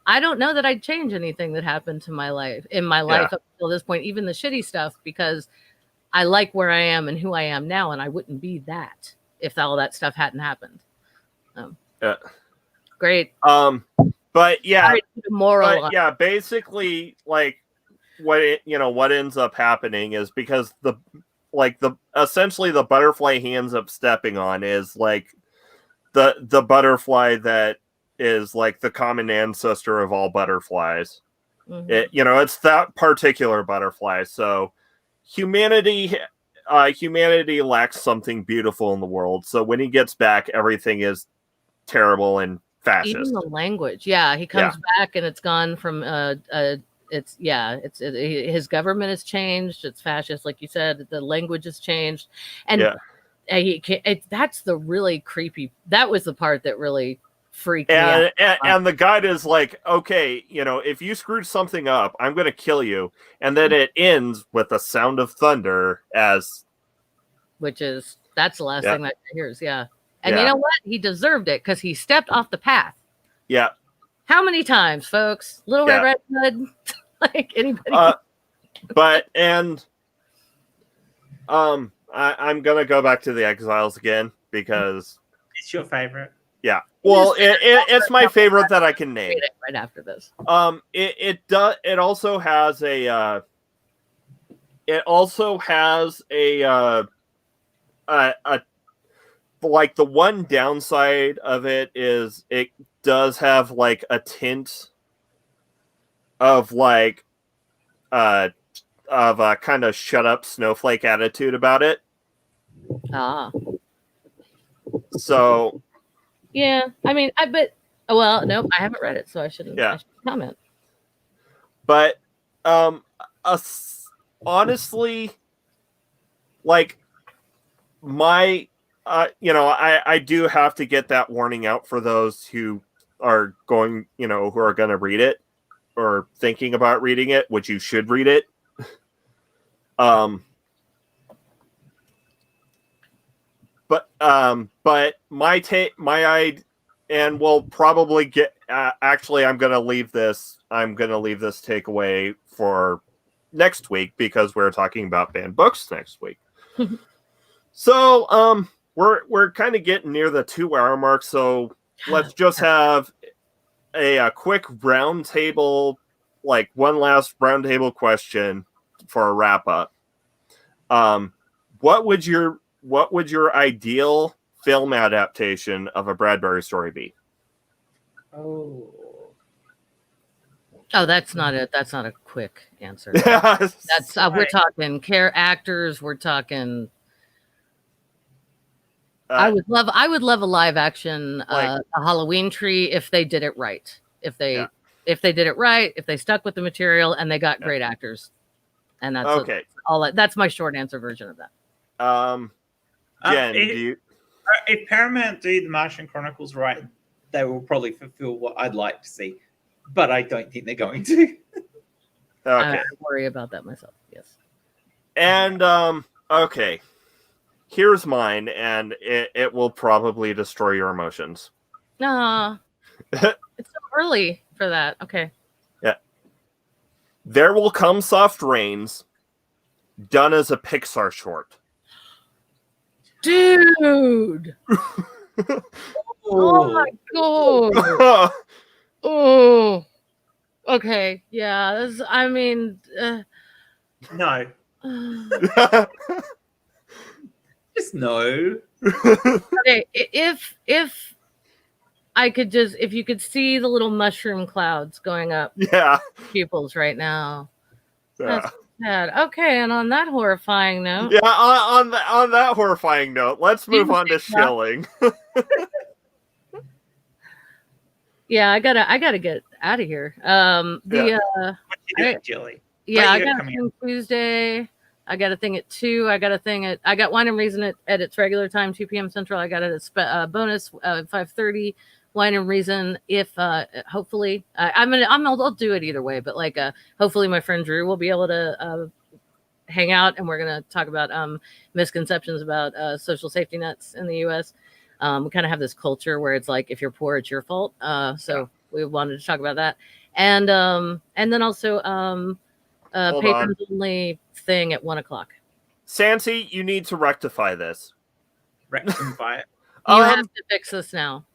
I don't know that I'd change anything that happened to my life up until this point, even the shitty stuff, because I like where I am and who I am now. And I wouldn't be that if all that stuff hadn't happened. Great. But basically, like what ends up happening is because essentially the butterfly he ends up stepping on is like the butterfly that is like the common ancestor of all butterflies. Mhm. It's that particular butterfly. So humanity lacks something beautiful in the world. So when he gets back, everything is terrible and fascist. Even the language, he comes back and it's gone from his government has changed. It's fascist, like you said. The language has changed, and that's the really creepy. That was the part that really freaked me out. And the guide is like, okay, if you screwed something up, I'm going to kill you. And then it ends with the sound of thunder that's the last thing that he hears. Yeah. And you know what? He deserved it because he stepped off the path. Yeah. How many times, folks? Little Red Hood, like anybody. I'm gonna go back to the Exiles again because it's your favorite. Yeah. Well, it's my favorite that I can name. Read it right after this. It also has a. Like the one downside of it is it does have like a tint of like of a kind of shut up snowflake attitude about it. So yeah, I mean, nope, I haven't read it, so I shouldn't comment. But honestly, like my I do have to get that warning out for those who are going, who are going to read it or thinking about reading it, which you should read it. But and we'll probably get. Actually, I'm going to leave this takeaway for next week because we're talking about banned books next week. So, we're kind of getting near the 2-hour mark, so let's just have a quick round table, like one last round table question for a wrap up. What would your ideal film adaptation of a Bradbury story be? Oh, that's not a quick answer. That's we're talking actors. We're talking. I would love a live action a Halloween Tree if they did it right. If they did it right, if they stuck with the material and they got great actors, and that's okay. That's my short answer version of that. Jen, if Paramount do the Martian Chronicles right, they will probably fulfill what I'd like to see, but I don't think they're going to. I worry about that myself. Yes. And okay. Here's mine, and it will probably destroy your emotions. No, it's so early for that. Okay. Yeah. There Will Come Soft Rains, done as a Pixar short. Dude. Oh my god. Oh. Okay. Yeah. No. Just no. Okay, if you could see the little mushroom clouds going up pupils right now. That's sad. Okay, and on that horrifying note. Yeah, on that horrifying note, let's move on to shilling. Yeah, I gotta get out of here. What you doing, Jilly? Yeah, I got a thing Tuesday. I got a thing at 2. I got Wine and Reason at its regular time, 2 p.m. Central. I got a bonus 5:30 Wine and Reason. If hopefully I'll do it either way, but hopefully my friend Drew will be able to hang out, and we're gonna talk about misconceptions about social safety nets in the U.S. We kind of have this culture where it's like if you're poor, it's your fault. So we wanted to talk about that, and then also patrons only thing at 1:00. Sansi, you need to rectify this. Rectify it. You have to fix this now.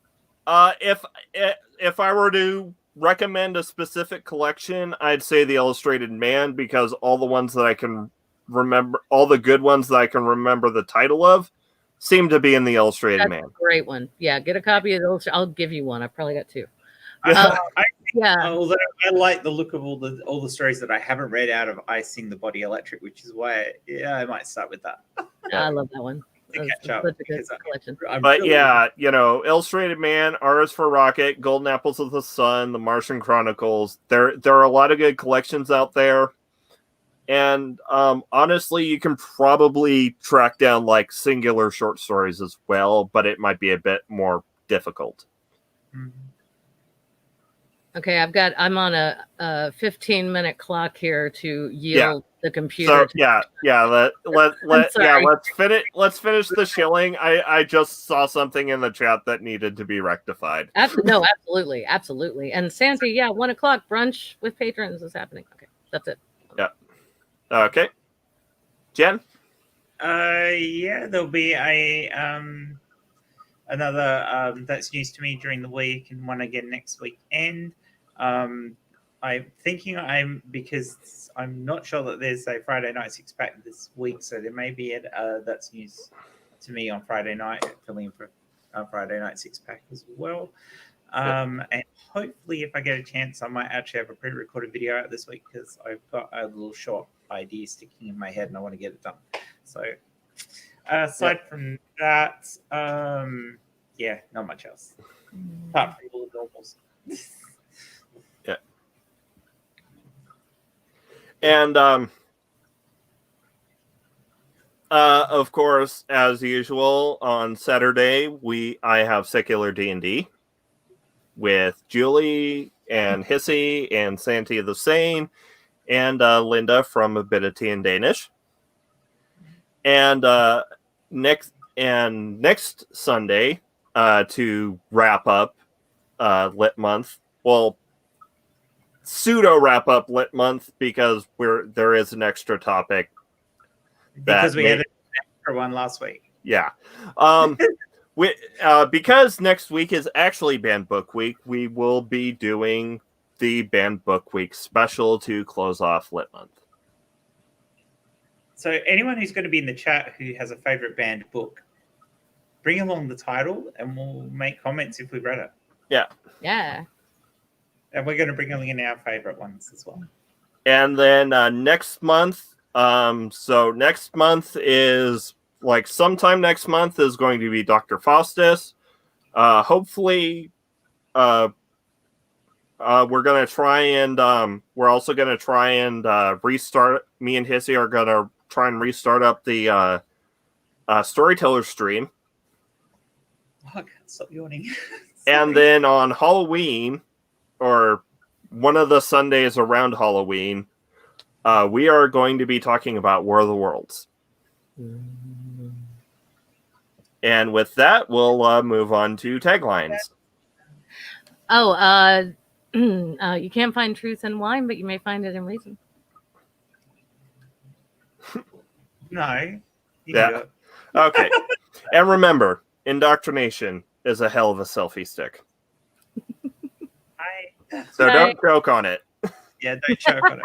If I were to recommend a specific collection, I'd say The Illustrated Man, because all the ones that I can remember, all the good ones that I can remember the title of, seem to be in the Illustrated That's Man. a great one. Yeah, get a copy of the Illustrated. I'll give you one. I've probably got two. I, Yeah. although I like the look of all the stories that I haven't read out of I Sing the Body Electric, which is why I might start with that. I love that one. To That's catch up, such a good because collection. But really- yeah, Illustrated Man, R is for Rocket, Golden Apples of the Sun, The Martian Chronicles. There are a lot of good collections out there. And honestly, you can probably track down like singular short stories as well, but it might be a bit more difficult. Mhm. Okay, I'm on a 15-minute clock here to yield the computer. So let's finish the shilling. I just saw something in the chat that needed to be rectified. No, absolutely. And Santi, 1 o'clock brunch with patrons is happening. Okay, that's it. Yeah. Okay. Jen? There'll be another That's News to Me during the week, and one again next weekend. I'm thinking because I'm not sure that there's a Friday night six pack this week, so there may be That's News to Me on Friday night, filling in for Friday night six pack as well. And hopefully, if I get a chance, I might actually have a pre-recorded video out this week, because I've got a little short idea sticking in my head and I want to get it done. So aside from that, not much else apart from all the normals. Yeah. And of course, as usual, on Saturday I have secular D&D with Julie and Hissy and Santi the Sane and Linda from A Bit of Tea and Danish. And next Sunday, to wrap up Lit Month. Well, pseudo wrap up Lit Month, because there is an extra topic. Because we had an extra one last week. Yeah. Because next week is actually Banned Book Week, we will be doing the Banned Book Week special to close off Lit Month. So anyone who's going to be in the chat who has a favorite banned book, bring along the title and we'll make comments if we read it. Yeah. Yeah. And we're going to bring along our favorite ones as well. And then next month, so next month is like sometime next month is going to be Dr. Faustus. Hopefully, we're going to try and we're also going to try and restart. Me and Hissy are going to try and restart up the storyteller stream. Oh, I can't stop yawning. And then on Halloween, or one of the Sundays around Halloween, we are going to be talking about War of the Worlds. And with that, we'll move on to taglines. You can't find truth in wine, but you may find it in reason. No. Yeah. Okay. And remember, indoctrination is a hell of a selfie stick. So don't joke on it. Yeah, don't joke on it.